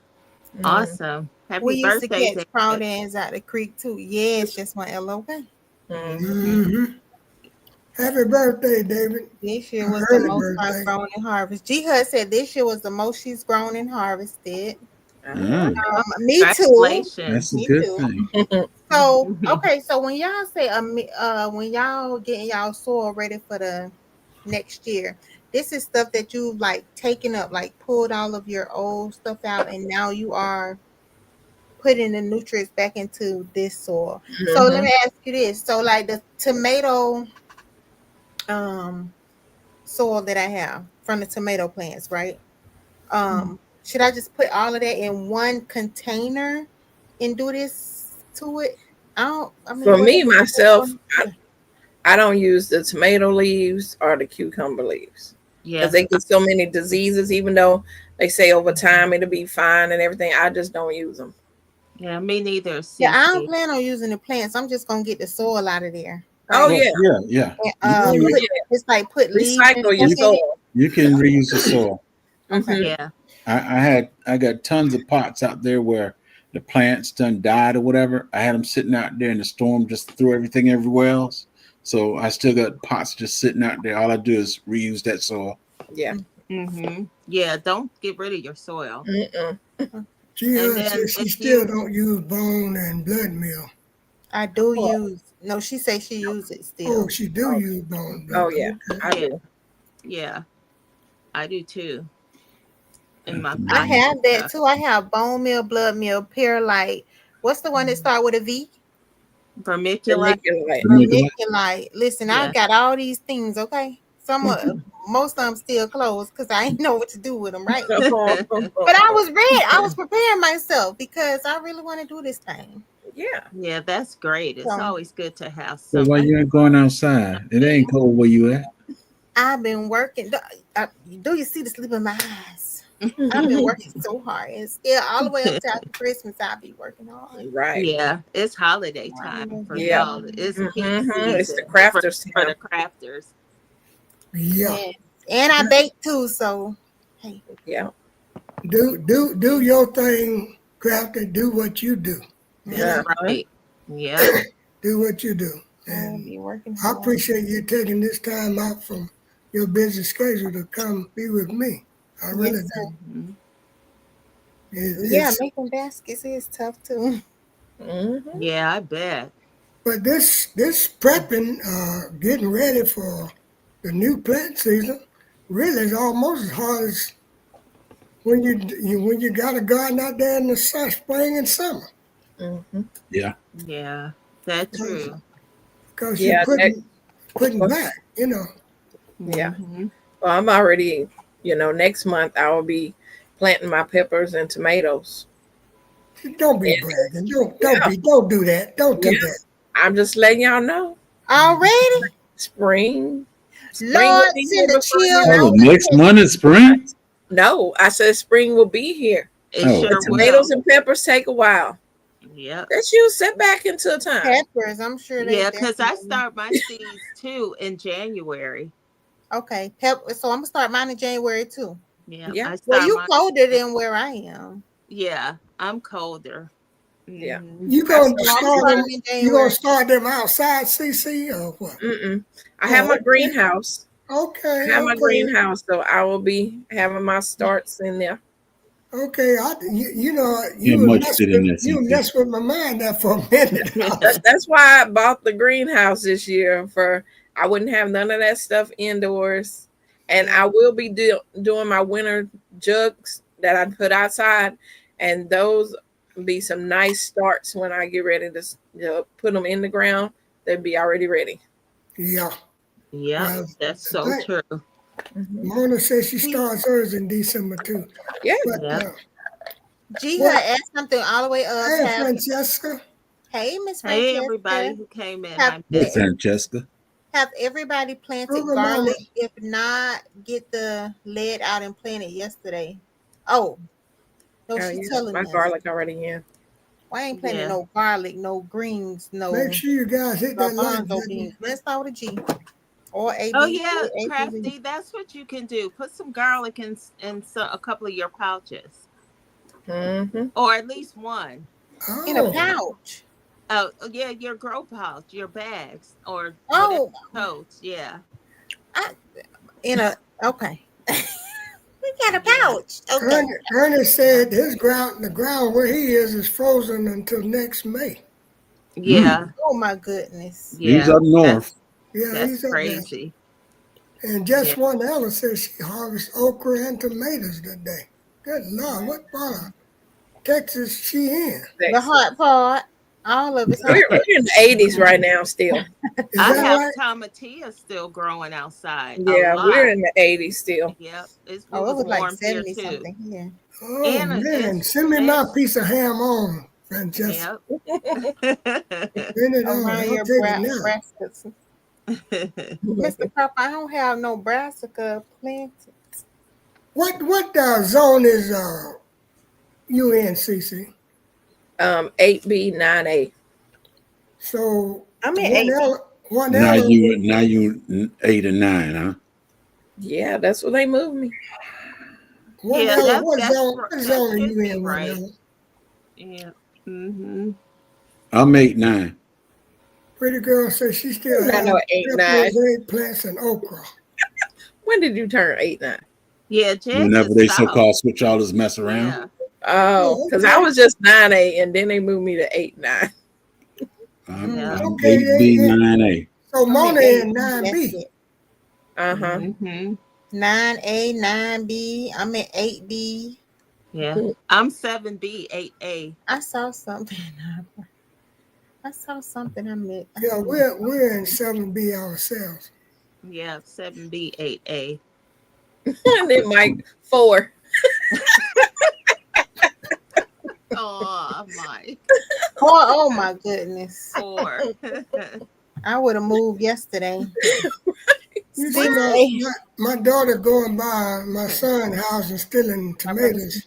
awesome. Happy we used to birthday, catch David. crawdads out the creek too. Yes, just my LOK. Mm-hmm. Happy birthday, David. This year was the Early most birthday. I've grown and harvested. G Hud said this year was the most she's grown and harvested. Me too. Congratulations. that's a Me good too. thing. So okay, so when y'all say when y'all getting y'all soil ready for the next year, this is stuff that you've like taken up, like pulled all of your old stuff out, and now you are putting the nutrients back into this soil. So let me ask you this: so like the tomato soil that I have from the tomato plants, right? Should I just put all of that in one container and do this to it? I mean, For me, whatever. myself, I don't use the tomato leaves or the cucumber leaves Yeah. because they get so many diseases. Even though they say over time it'll be fine and everything, I just don't use them. Yeah, me neither. Yeah, I CC. don't plan on using the plants. I'm just gonna get the soil out of there. Oh right? yeah, And, You, it's like put leaves and recycle your stuff in it. soil. you can reuse the soil. Okay. Yeah. I got tons of pots out there where the plants done died or whatever. I had them sitting out there in the storm, just threw everything everywhere else. So I still got pots just sitting out there. All I do is reuse that soil. Yeah. Yeah, don't get rid of your soil. She And then says she if still you- don't use bone and blood meal. I do use. No, she says she uses it still. Oh, she do use bone and blood. Oh yeah, Okay. I do. Yeah, I do too. In my I pocket have that stuff. too. I have bone meal, blood meal, perlite. What's the one that start with a V? Vermiculite. Vermiculite. Vermiculite. Listen, I Yeah. got all these things. Okay, most of them still closed because I ain't know what to do with them. Right. But I was ready. I was preparing myself because I really want to do this thing. Yeah. Yeah, that's great. It's So- always good to have So some. why you ain't going outside? It ain't cold where you at. I've been working. Do you see the sleep in my eyes? I've been working so hard, and still all the way up to after Christmas, I'll be working hard. Right. Yeah, it's holiday time for Yeah. y'all. It's peak It's the season crafters for time. the crafters. Yeah. Yes. And I bake too, so hey. Yeah. Do your thing, Crafter. Do what you do. That's right. Yeah. Do what you do. I'll And be working I hard. appreciate you taking this time out from your busy schedule to come be with me. I really Yes, sir. do. Yeah, making baskets is tough too. Yeah, I bet. But this prepping, getting ready for the new plant season, really is almost as hard as when you got a garden out there in the spring and summer. Yeah. Yeah, that's true. Because Yeah, you're putting back, you know. Yeah. Well, I'm already, next month I will be planting my peppers and tomatoes. Don't be bragging. Don't do that. Don't do that. I'm just letting y'all know. Already? Spring Lord, will be send here a before you chill. know Oh, next month is spring. No, I said spring will be here. It Oh. sure The will. tomatoes and peppers take a while. Yep. That's you set back into a time. Peppers, I'm sure they Yeah, because I definitely- start my seeds too in January. Okay, pepper. So I'm gonna start mine in January too. Yeah. Yeah. I Well, start you mine- colder than where I am. Yeah, I'm colder. Yeah. You gonna So I'm start them? starting in You gonna January. start them outside, CC, or what? I have my okay. greenhouse. Okay. I have my okay. greenhouse, so I will be having my starts in there. Okay, you know Yeah, you much fit in that, you CC. messed with my mind there for a minute. That's why I bought the greenhouse this year. I wouldn't have none of that stuff indoors, and I will be doing my winter jugs that I put outside, and those be some nice starts when I get ready to put them in the ground. They'd be already ready. Yeah. Yep, Well, that's I so think true. Mona says she starts hers in December too. Yeah. But Yep. G what? had asked something all the way up. Hey, Francesca. Hey, Miss Hey, everybody Francesca. who came in. Have I Hey, missed. Francesca. have everybody planted Sugar Mama. garlic? If not, get the lead out and plant it yesterday. Oh, no, Oh, she's yeah. telling My us. garlic already in. Why ain't planting Yeah. no garlic, no greens, no Make sure you guys hit that like garbanzo button. beans? Let's start with a G or A Oh B yeah, A B B. Crafty. That's what you can do. Put some garlic in a couple of your pouches, Mm-hmm. or at least one. In a Oh, pouch. Oh yeah, your grow pouch, your bags, or whatever Oh, totes. Yeah. I, in a okay. We got a Yeah. pouch. Okay. Ernest said the ground where he is frozen until next May. Yeah. Oh my goodness. He's Yeah. up north. Yeah, That's he's up there. crazy. And Yeah. just one Ella says she harvests okra and tomatoes today. Good Lord, what part of Texas she in? The hot part. All of it's hot. We're in the 80s right now still. Is I that have right? tomatillas still growing outside. A Yeah, we're lot. in the 80s still. Yep. It Oh, it was was like warm here 70 too. something here. Oh And man, it's send me my it's piece of ham on, Francesca. yep. Send it on. Around I'll your take it now. brassicas. Mr. Papa, I don't have no brassica planted. What zone is you in, CC? 8B, 9A. So I'm in 8. one Now Ella, you 8 and 9, huh? Yeah, that's what they moved me. one Yeah, Ella, that what that's zone that are should you be in, one right. Ella? Yeah. Mm-hmm. I'm 8, 9. Pretty girl says she still I has know 8, 9. peppers, eggplants, and okra. When did you turn 8, 9? Yeah, Jen Whenever is they south. so-called switch all this mess around. Yeah. Oh, Oh, because okay. I was just 9A and then they moved me to 8, 9. I'm, Yeah. I'm Okay, 8B, 9A. So I'm Mona in in 8. That's 9B. it. Uh-huh. Mm-hmm. 9A, 9B. I'm at 8B. Yeah. I'm 7B, 8A. I saw something. I saw something I meant. Yeah, we're in 7B ourselves. Yeah, 7B, 8A. And then Mike, 4. Oh my. Oh my goodness. 4. I would have moved yesterday. You See, see my daughter going by my son's house and stealing tomatoes.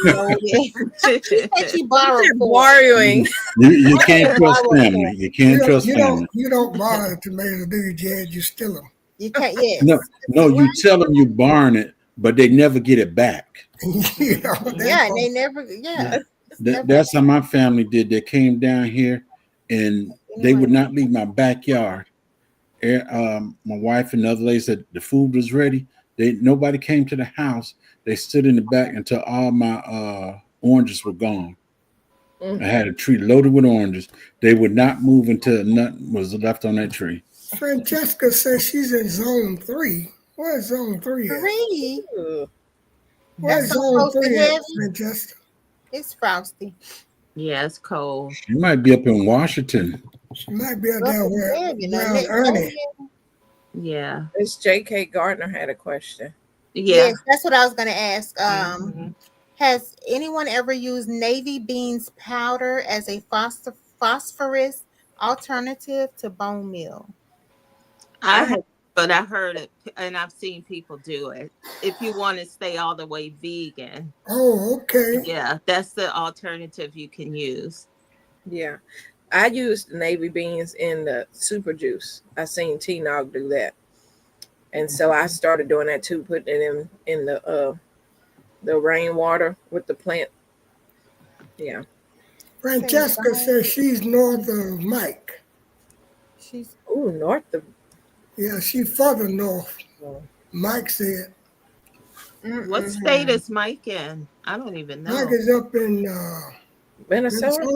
no, yeah. She said she borrowed for Borrowing. You can't trust family. You can't trust family. You don't borrow the tomatoes, do you, Jed? You steal them. You can't, yes. No, you tell them you borrowing it, but they never get it back. You know, that Yeah, part. they never, yeah. That's how my family did. They came down here and they would not leave my backyard. My wife and the other lady said the food was ready. Nobody came to the house. They stood in the back until all my oranges were gone. I had a tree loaded with oranges. They would not move until nothing was left on that tree. Francesca says she's in zone 3. Where's zone 3 at? Three. Where's That's so zone close to 3 at, heaven. Francesca? It's frosty. Yeah, it's cold. You might be up in Washington. She might be out Up there in where heaven. around Ernie. Yeah. This J.K. Gardner had a question. Yeah. Yes, that's what I was going to ask. Mhm. Has anyone ever used navy beans powder as a phosphorus alternative to bone meal? I have, but I heard it and I've seen people do it. If you want to stay all the way vegan, Oh, okay. yeah, that's the alternative you can use. Yeah. I used navy beans in the super juice. I seen T-Nog do that. And so I started doing that too, putting it in the rainwater with the plant. Yeah. Francesca says she's north of Mike. She's North of. Yeah, she further north. Mike said. What state is Mike in? I don't even know. Mike is up in Minnesota.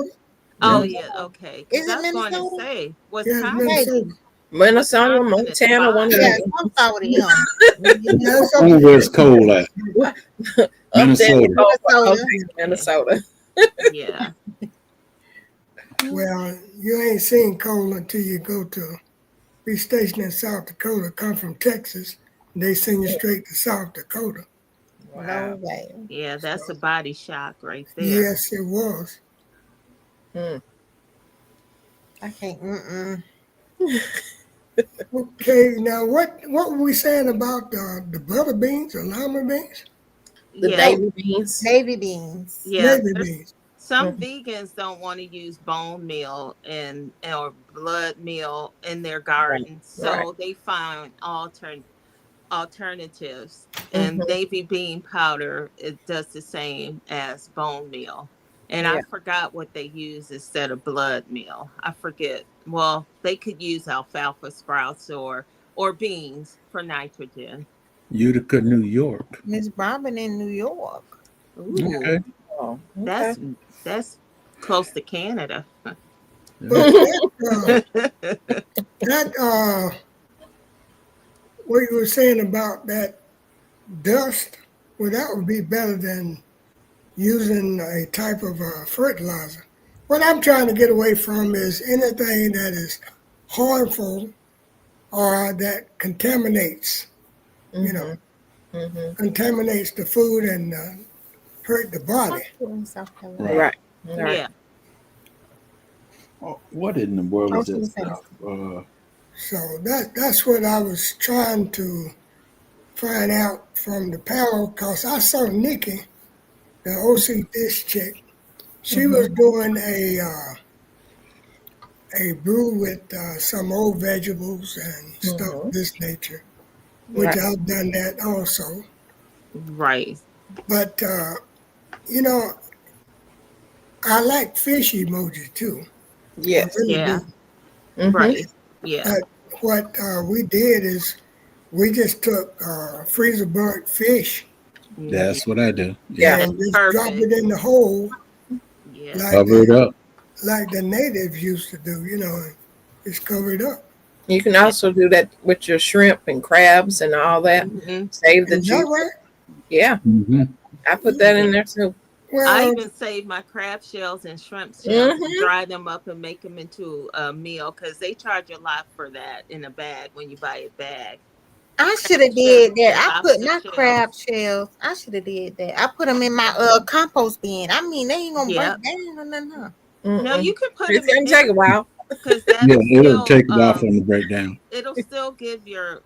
Oh yeah, okay. Is I it was going to Minnesota? say Yeah, it's Wisconsin. Minnesota. Minnesota, Wisconsin is Montana, fine. one of yeah, them. I'm sorry to him. That's Only where it's cold at. Minnesota. Minnesota. Yeah. Well, you ain't seen coal until you go to be stationed in South Dakota, come from Texas, and they send you straight to South Dakota. No way. Yeah, that's a body shock right there. Yes, it was. Mm. I can't. Mm-mm. Okay, now what were we saying about the butter beans or lima beans? The Yeah. navy beans. Navy beans. Yeah. Navy There's beans. some vegans don't want to use bone meal and or blood meal in their garden, so they find alternatives. And Mhm. navy bean powder, it does the same as bone meal. And I Yeah. forgot what they use instead of blood meal. I forget. Well, they could use alfalfa sprouts or beans for nitrogen. Utica, New York. Miss Robin in New York. Ooh, Okay. Oh, that's that's close to Canada. But Yeah. that what you were saying about that dust, well, that would be better than using a type of fertilizer. What I'm trying to get away from is anything that is harmful or that contaminates, Mhm. Mhm. contaminates the food and hurt the body. In South Carolina. Right. Right. Right. Yeah. Oh, what in the world Oh, is she that was saying stuff? So that's what I was trying to find out from the panel because I saw Nikki, the OC dish chick. She was doing a brew with some old vegetables and stuff of this nature, which Right. I've done that also. Right. But you know, I like fish emoji too. I Yes. really Yeah. do. Mhm. Right. Yeah. But what we did is we just took freezer burnt fish That's what I do. Yeah. and just drop Perfect. it in the hole Yeah. like Cover it up. like the natives used to do, and just cover it up. You can also do that with your shrimp and crabs and all that. Mhm. Save the Is that juice. right? Yeah, Hmm. I put that in there too. I Well, even save my crab shells and shrimp shells, Mhm. dry them up and make them into a meal because they charge a lot for that in a bag when you buy a bag. I should Crab have did shells that. and I put lobster my shells. crab shells. I should have did that. I put them in my compost bin. I mean, they ain't gonna Yep. break down or nothing. Huh? No, you Mm-mm. can put It's them gonna in take a while. because Yeah, that'll it'll still take a while for them to break down. it'll still give your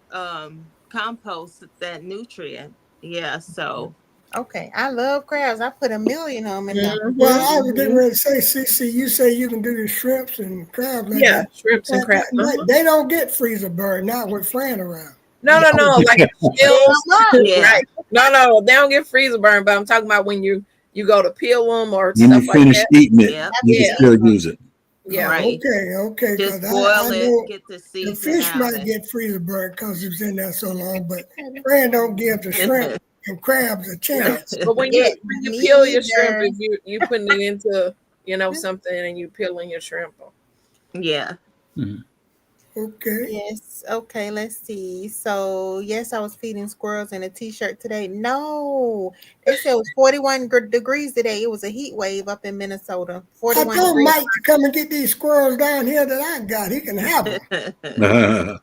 compost that nutrient. Yeah, so Okay, I love crabs. I put a million of them in there. well, I was getting Mhm. ready to say, CC, you say you can do your shrimps and crabs like Yeah, that. shrimps and crabs. They don't get freezer burn, not with Fran around. No, no, no. Like shells. yeah, Right. No, they don't get freezer burn. But I'm talking about when you go to peel them or When you stuff like finish that. eating it, yeah, you can Yeah. still use it. Yeah. right. Okay, because Just I boil it, know get the the season fish out. might get freezer burn because it was in there so long, but Fran don't give the shrimp and crabs a No. chance. But when Yeah, you me peel your shrimp, neither. if you putting it into something and you peeling your shrimp. Yeah. Mhm. Okay. Yes. Okay. Let's see. So yes, I was feeding squirrels in a t-shirt today. No, they said it was 41 degrees today. It was a heat wave up in Minnesota. I 41 told degrees. Mike to come and get these squirrels down here that I got. He can have them.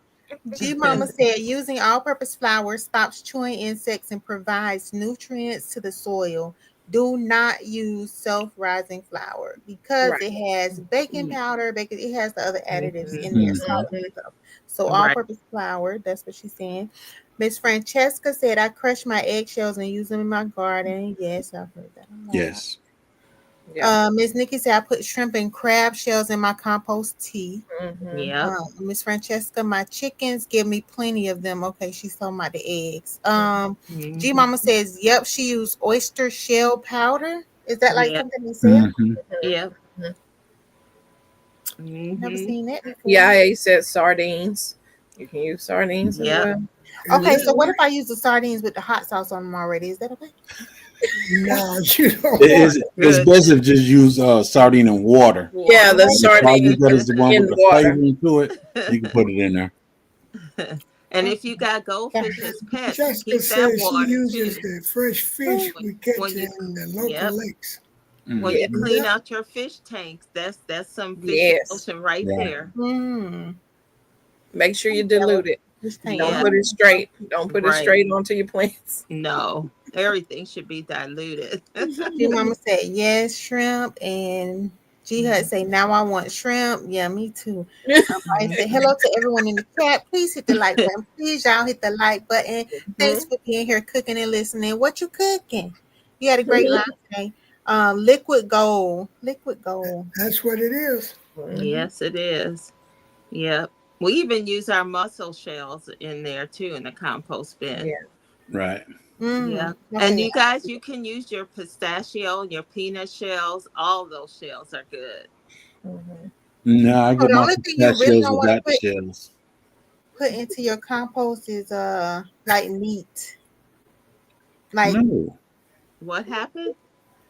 G Mama said using all-purpose flour stops chewing insects and provides nutrients to the soil. Do not use self-rising flour because Right. it has baking powder, it has the other additives in there, Mhm. salt and stuff. So Right. all-purpose flour, that's what she's saying. Miss Francesca said I crush my eggshells and use them in my garden. Yes, I've heard that a lot. Yes. Yeah. Miss Nikki said I put shrimp and crab shells in my compost tea. Mhm. Yep. Miss Francesca, my chickens give me plenty of them. Okay, she's talking about the eggs. G Mama says, yep, she used oyster shell powder. Is that like Yeah. something you said? Mhm. Yep. Never Mhm. seen that before. Yeah, he said sardines. You can use sardines as Yep. well. Okay, so what if I use the sardines with the hot sauce on them already? Is that okay? No, you don't It want is, it's best if just use sardine and water. Yeah, the The sardine sardines that is the one in with the water. flavor to it. You can put it in there. And if you got goldfish as pets, Jessica keep that says she water uses too. the fresh fish we When catch you, in the local yep, lakes. when you Mhm. clean Yep. out your fish tanks, that's some fish Yes. emulsion right Right. there. Mm. Make sure you dilute it. This tank. Don't Yeah, put it straight. Don't put it right. straight onto your plants. No, everything should be diluted. G Mama said yes, shrimp, and G Hut say now I want shrimp. Yeah, me too. I say hello to everyone in the chat. Please hit the like button. Please, y'all hit the like button. Thanks for being here, cooking and listening. What you cooking? You had a great live today. Liquid gold. Liquid gold. That's what it is. Yes, it is. Yep. We even use our mussel shells in there too in the compost bin. Yeah. Right. Yeah. And Okay. you guys, you can use your pistachio, your peanut shells. All those shells are good. Mhm. No, I So get the my only thing you really pistachios don't want to without the shells. put into your compost is like meat. Like No, What happened?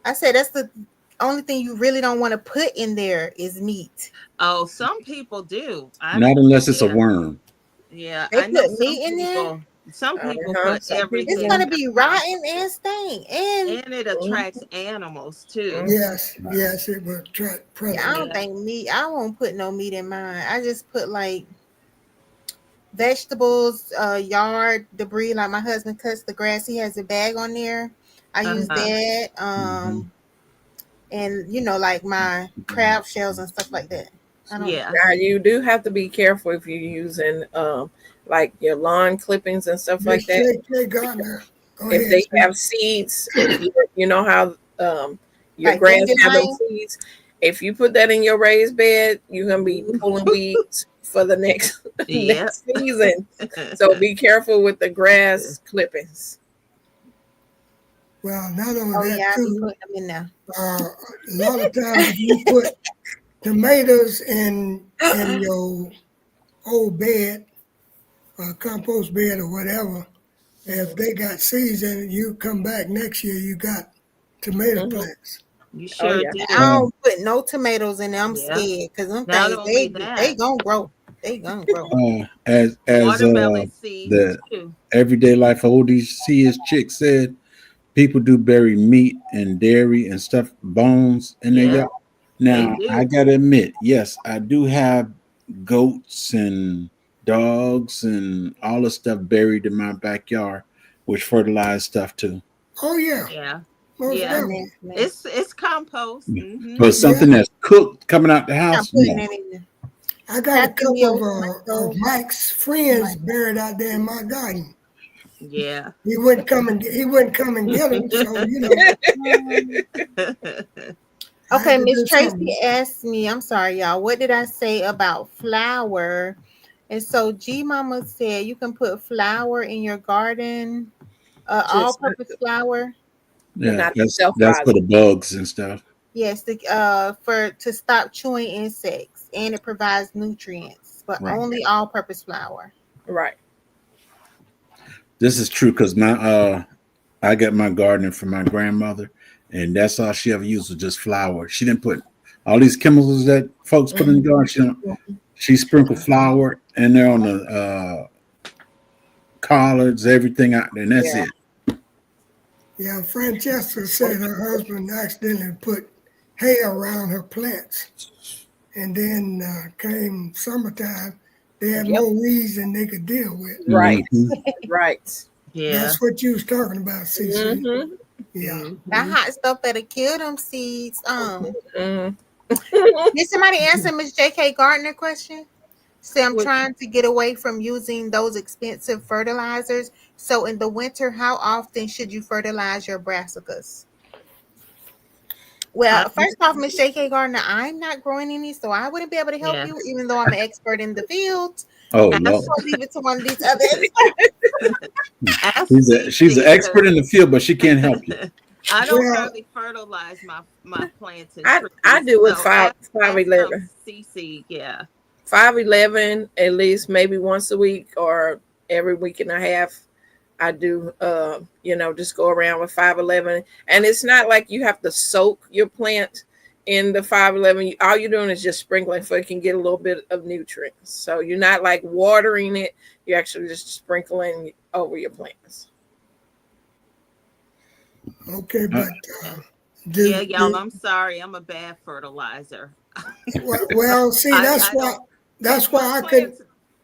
I said, that's the only thing you really don't want to put in there is meat. Oh, some people do. not unless it's a Yeah, worm. yeah. They I know put meat in there. some people Uh-huh. put Some people It's everything do. gonna in their be compost. rotten and stink. And And it attracts animals too. Yes, Right. yes, it will attract yeah, I predators. don't Yeah. think meat. I won't put no meat in mine. I just put like vegetables, yard debris. Like my husband cuts the grass. He has a bag on there. I use Uh-huh. that. Hmm. And like my crab shells and stuff like that. I don't. Yeah. Now you do have to be careful if you're using like your lawn clippings and stuff Miss like that. J. Gardner, go If ahead, they sis. have seeds, if you know how your Like grass have them dandelion. seeds, if you put that in your raised bed, you're gonna be pulling weeds for the next Yep. next season. So be careful with the grass clippings. Well, not only Oh that, yeah, I be too, putting them in there. a lot of times if you put tomatoes in your old bed, compost bed or whatever, if they got seeds in it, you come back next year, you got tomato Mhm. plants. You Oh sure yeah. I do. Uh, don't put no tomatoes in there. I'm Yeah. scared because them Not things only they that, gonna grow. They gonna grow. as watermelon seeds the too. everyday life ODC's chick said, people do bury meat and dairy and stuff, bones in their Yeah, yard. they Now, I do. gotta admit, yes, I do have goats and dogs and all the stuff buried in my backyard, which fertilize stuff too. Oh, yeah, Yeah. most Yeah. That definitely. nasty, nasty. It's compost. Mm-hmm. But Yeah, something that's cooked coming out the I'm house, putting no. that in there. I got a Happy couple meal for of myself. Mike's friends buried out there in my garden. Yeah. He wouldn't come and get them, so I Okay, had to Miss do Tracy something. asked me, I'm sorry, y'all, what did I say about flour? And so G Mama said you can put flour in your garden, Just all-purpose flour. but Yeah, not the that's for self-rising. the bugs and stuff. Yes, for to stop chewing insects, and it provides nutrients, but Right. only all-purpose flour. Right. This is true because my I got my gardening from my grandmother, and that's all she ever used was just flour. She didn't put all these chemicals that folks put in the garden. She sprinkled flour in there on the collards, everything out there, and that's Yeah. it. Yeah, Francesca said her husband accidentally put hay around her plants, and then came summertime, they had Yep. more weeds than they could deal with. Right. Mhm. Right. Yeah. That's what you was talking about, Cece. Mm-hmm. Yeah. That Mhm. hot stuff that'll kill them seeds. Mm. Did somebody answer Miss J.K. Gardner question? Say I'm What- trying to get away from using those expensive fertilizers. So in the winter, how often should you fertilize your brassicas? I, Well, first off, Miss J.K. Gardner, I'm not growing any, so I wouldn't be able to help yeah. you, even though I'm an expert in the field. Oh Ask, Lord, So leave it to one of these other experts. ask she's an CC expert in the field, but she can't help you. I don't Well, hardly fertilize my plants and I trees. do with So ask 511. CC. Yeah. 511 at least maybe once a week or every week and a half. I do just go around with 511. And it's not like you have to soak your plant. in the 511, all you're doing is just sprinkling so it can get a little bit of nutrients. So you're not like watering it, you're actually just sprinkling over your plants. Okay, but Yeah, y'all, I'm sorry. I'm a bad fertilizer. well, see, that's I why don't, because I some couldn't. plants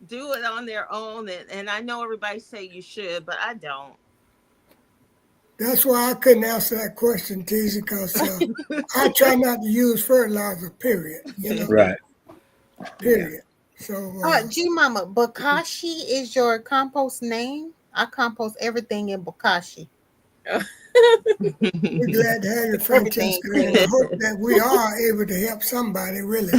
do it on their own, and I know everybody say you should, but I don't. That's why I couldn't answer that question, Teasy, because I try not to use fertilizer. Period. You know. Right. Period. So. G Mama, Bokashi is your compost name? I compost everything in Bokashi. We're glad to have you, Everything. Francesca, and I hope that we are able to help somebody. Really,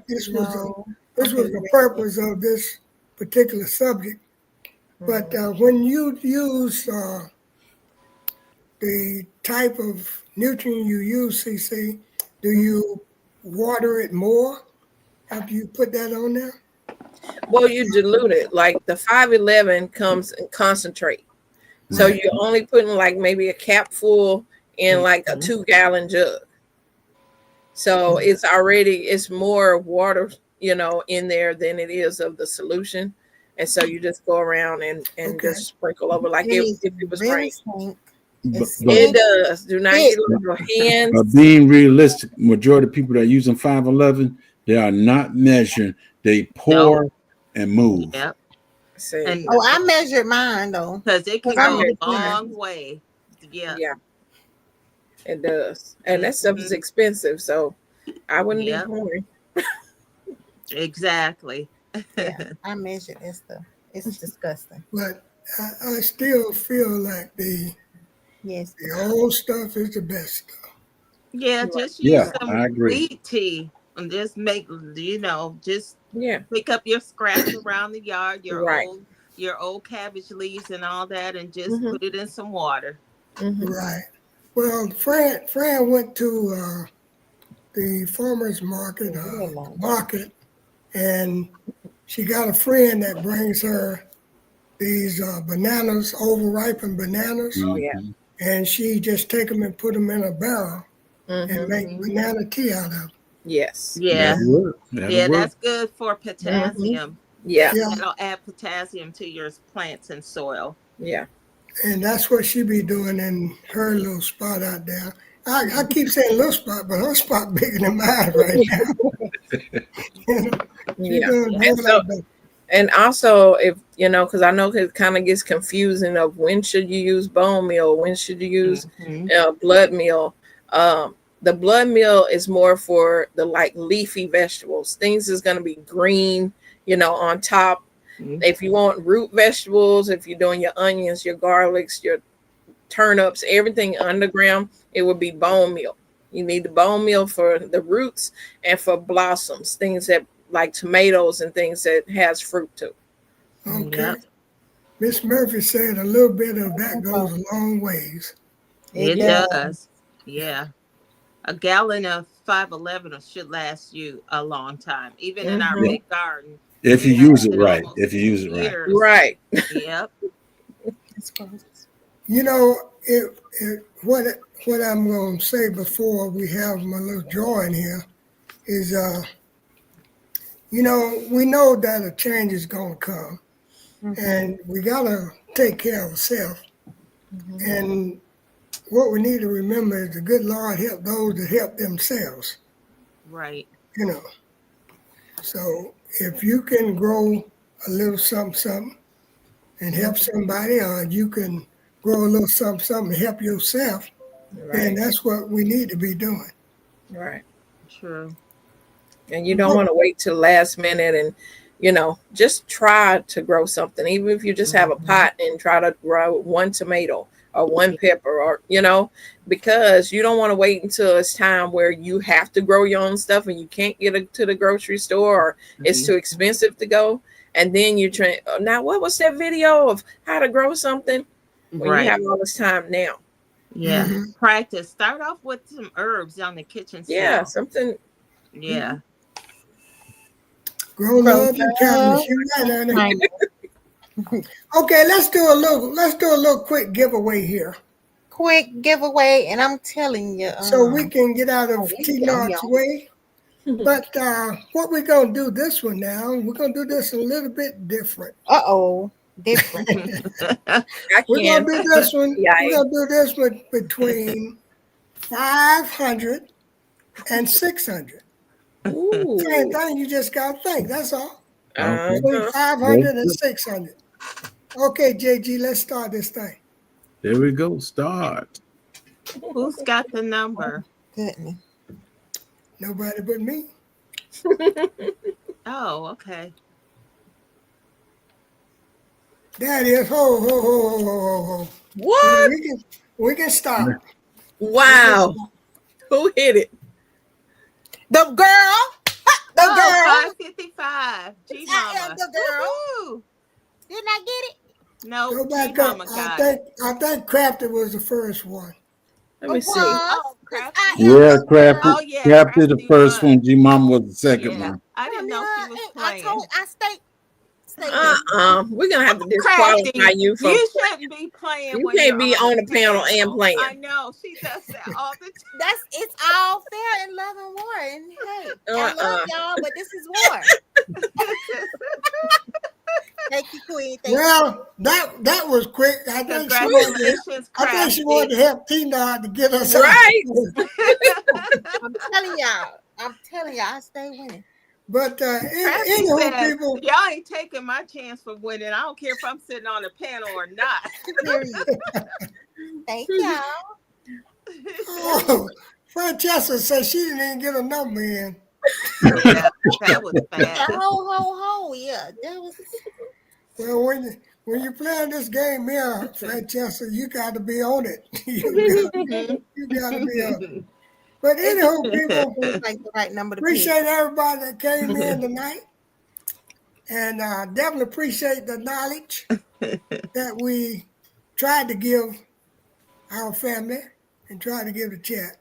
this was the purpose of this particular subject. But when you use the type of nutrient you use, CC, do you water it more after you put that on there? Well, you dilute it. Like the 511 comes in concentrate. So Right. you're only putting like maybe a cap full in like a 2-gallon jug. So it's more water, in there than it is of the solution. And so you just go around and just sprinkle over like if it was rain. It does. Do not get little hands. But being realistic, majority of people that are using 511, they are not measuring. They pour and move. Yep. And, I measured mine though. Because it can go a long way. Yeah. Yeah. It does. And that stuff is expensive. So I wouldn't be pouring. Exactly. Yeah, I measured that stuff. It's disgusting. But I still feel like the old stuff is the best stuff. Yeah, just use some I agree. wheat tea and just make, just pick up your scraps around the yard, your old cabbage leaves and all that, and just put it in some water. Right. Well, Fran went to the farmer's market, and she got a friend that brings her these bananas, overripened bananas. Oh, yeah. And she just take them and put them in a barrel and make banana tea out of them. Yes. Yeah. That'll work. That's good for potassium. Yeah. That'll add potassium to your plants and soil. Yeah. And that's what she be doing in her little spot out there. I keep saying little spot, but her spot bigger than mine right now. And also, if because I know it kind of gets confusing of when should you use bone meal, when should you use blood meal. The blood meal is more for the like leafy vegetables. Things is going to be green, on top. If you want root vegetables, if you're doing your onions, your garlics, your turnips, everything underground, it would be bone meal. You need the bone meal for the roots and for blossoms, things that like tomatoes and things that has fruit too. Okay. Miss Murphy said a little bit of that goes a long ways. It does. Yeah. A gallon of 511 should last you a long time, even in our big garden. If you use it right. Right. Yep. What I'm going to say before we have my little drawing here is, we know that a change is going to come, and we got to take care of ourselves. And what we need to remember is the good Lord help those that help themselves. Right. So if you can grow a little something and help somebody, or you can grow a little something and help yourself, then that's what we need to be doing. Right. True. And you don't want to wait till last minute and, just try to grow something. Even if you just have a pot and try to grow one tomato or one pepper or, because you don't want to wait until it's time where you have to grow your own stuff and you can't get it to the grocery store or it's too expensive to go. And then you try, now what was that video of how to grow something? Well, you have all this time now. Yeah. Practice. Start off with some herbs on the kitchen stove. Yeah, something. Yeah. Grow love and kindness. You're right, honey. Okay, let's do a little quick giveaway here. quick giveaway, and I'm telling you, so we can get out of we T get on Not's here. way. But what we're going to do this one now, we're going to do this a little bit different. Different. I We're going can. to do this one. Yeah. We're going to do this one between 500 and 600. Ooh. Same thing, you just got to think. That's all. Okay. Between 500 and 600. Okay, JG, let's start this thing. There we go. Start. Who's got the number? Goodness. Nobody but me. Oh, okay. That is ho ho ho ho ho ho. What? We can stop. Wow. Who hit it? The girl. The girl. 555. G I am Mama. the girl. Woo-hoo. Didn't I get it? No, Go G back up. Mama got it. I think Crafty was the first one. Let me see. Oh, Crafty. Yeah, Crafty. Oh, yeah, Crafty the Crafty first won. one. G Mama was the second Yeah, one. I didn't know she was I playing. stay. We're gonna have to Crafty, disqualify you from. you shouldn't be playing You when can't you're be on the the panel and playing. I know, she does that all the time. It's all fair in love and war. And hey, I love y'all, but this is war. Thank you, Queen. Thank you. Well, that was quick. I think Congratulations, she wanted to help T-Nod to get us Right. out. I'm telling y'all, I stay winning. But Crafty anywho, said, people, y'all ain't taking my chance for winning. I don't care if I'm sitting on a panel or not. Period. Thank y'all. oh, Francesca said she didn't even get a number in. Yeah, that was bad. Ho. Yeah, that was. Well, when you're playing this game here, Francesca, you got to be on it. you got to be on it. But anywho, people, It's like the right number to appreciate everybody that came in tonight. And definitely appreciate the knowledge that we tried to give our family and tried to give the chat.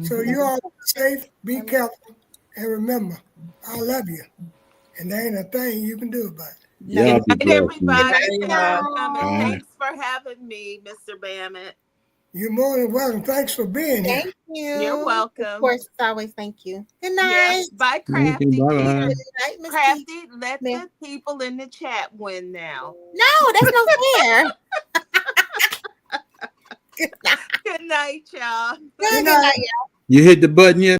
So you all be safe, be careful, and remember, I love you. And there ain't a thing you can do about it. Yeah, Good night, everybody. Good night, Bammett. Thanks for having me, Mr. Bammett. You're more than welcome. Thanks for being here. Thank you. You're welcome. Of course, it's always thank you. Good night. Yes, bye, Crafty. Bye. Good night, Miss T. Crafty, let Ma'am. the people in the chat win now. No, that's not fair. Good night, y'all. Good night, y'all. You hit the button yet?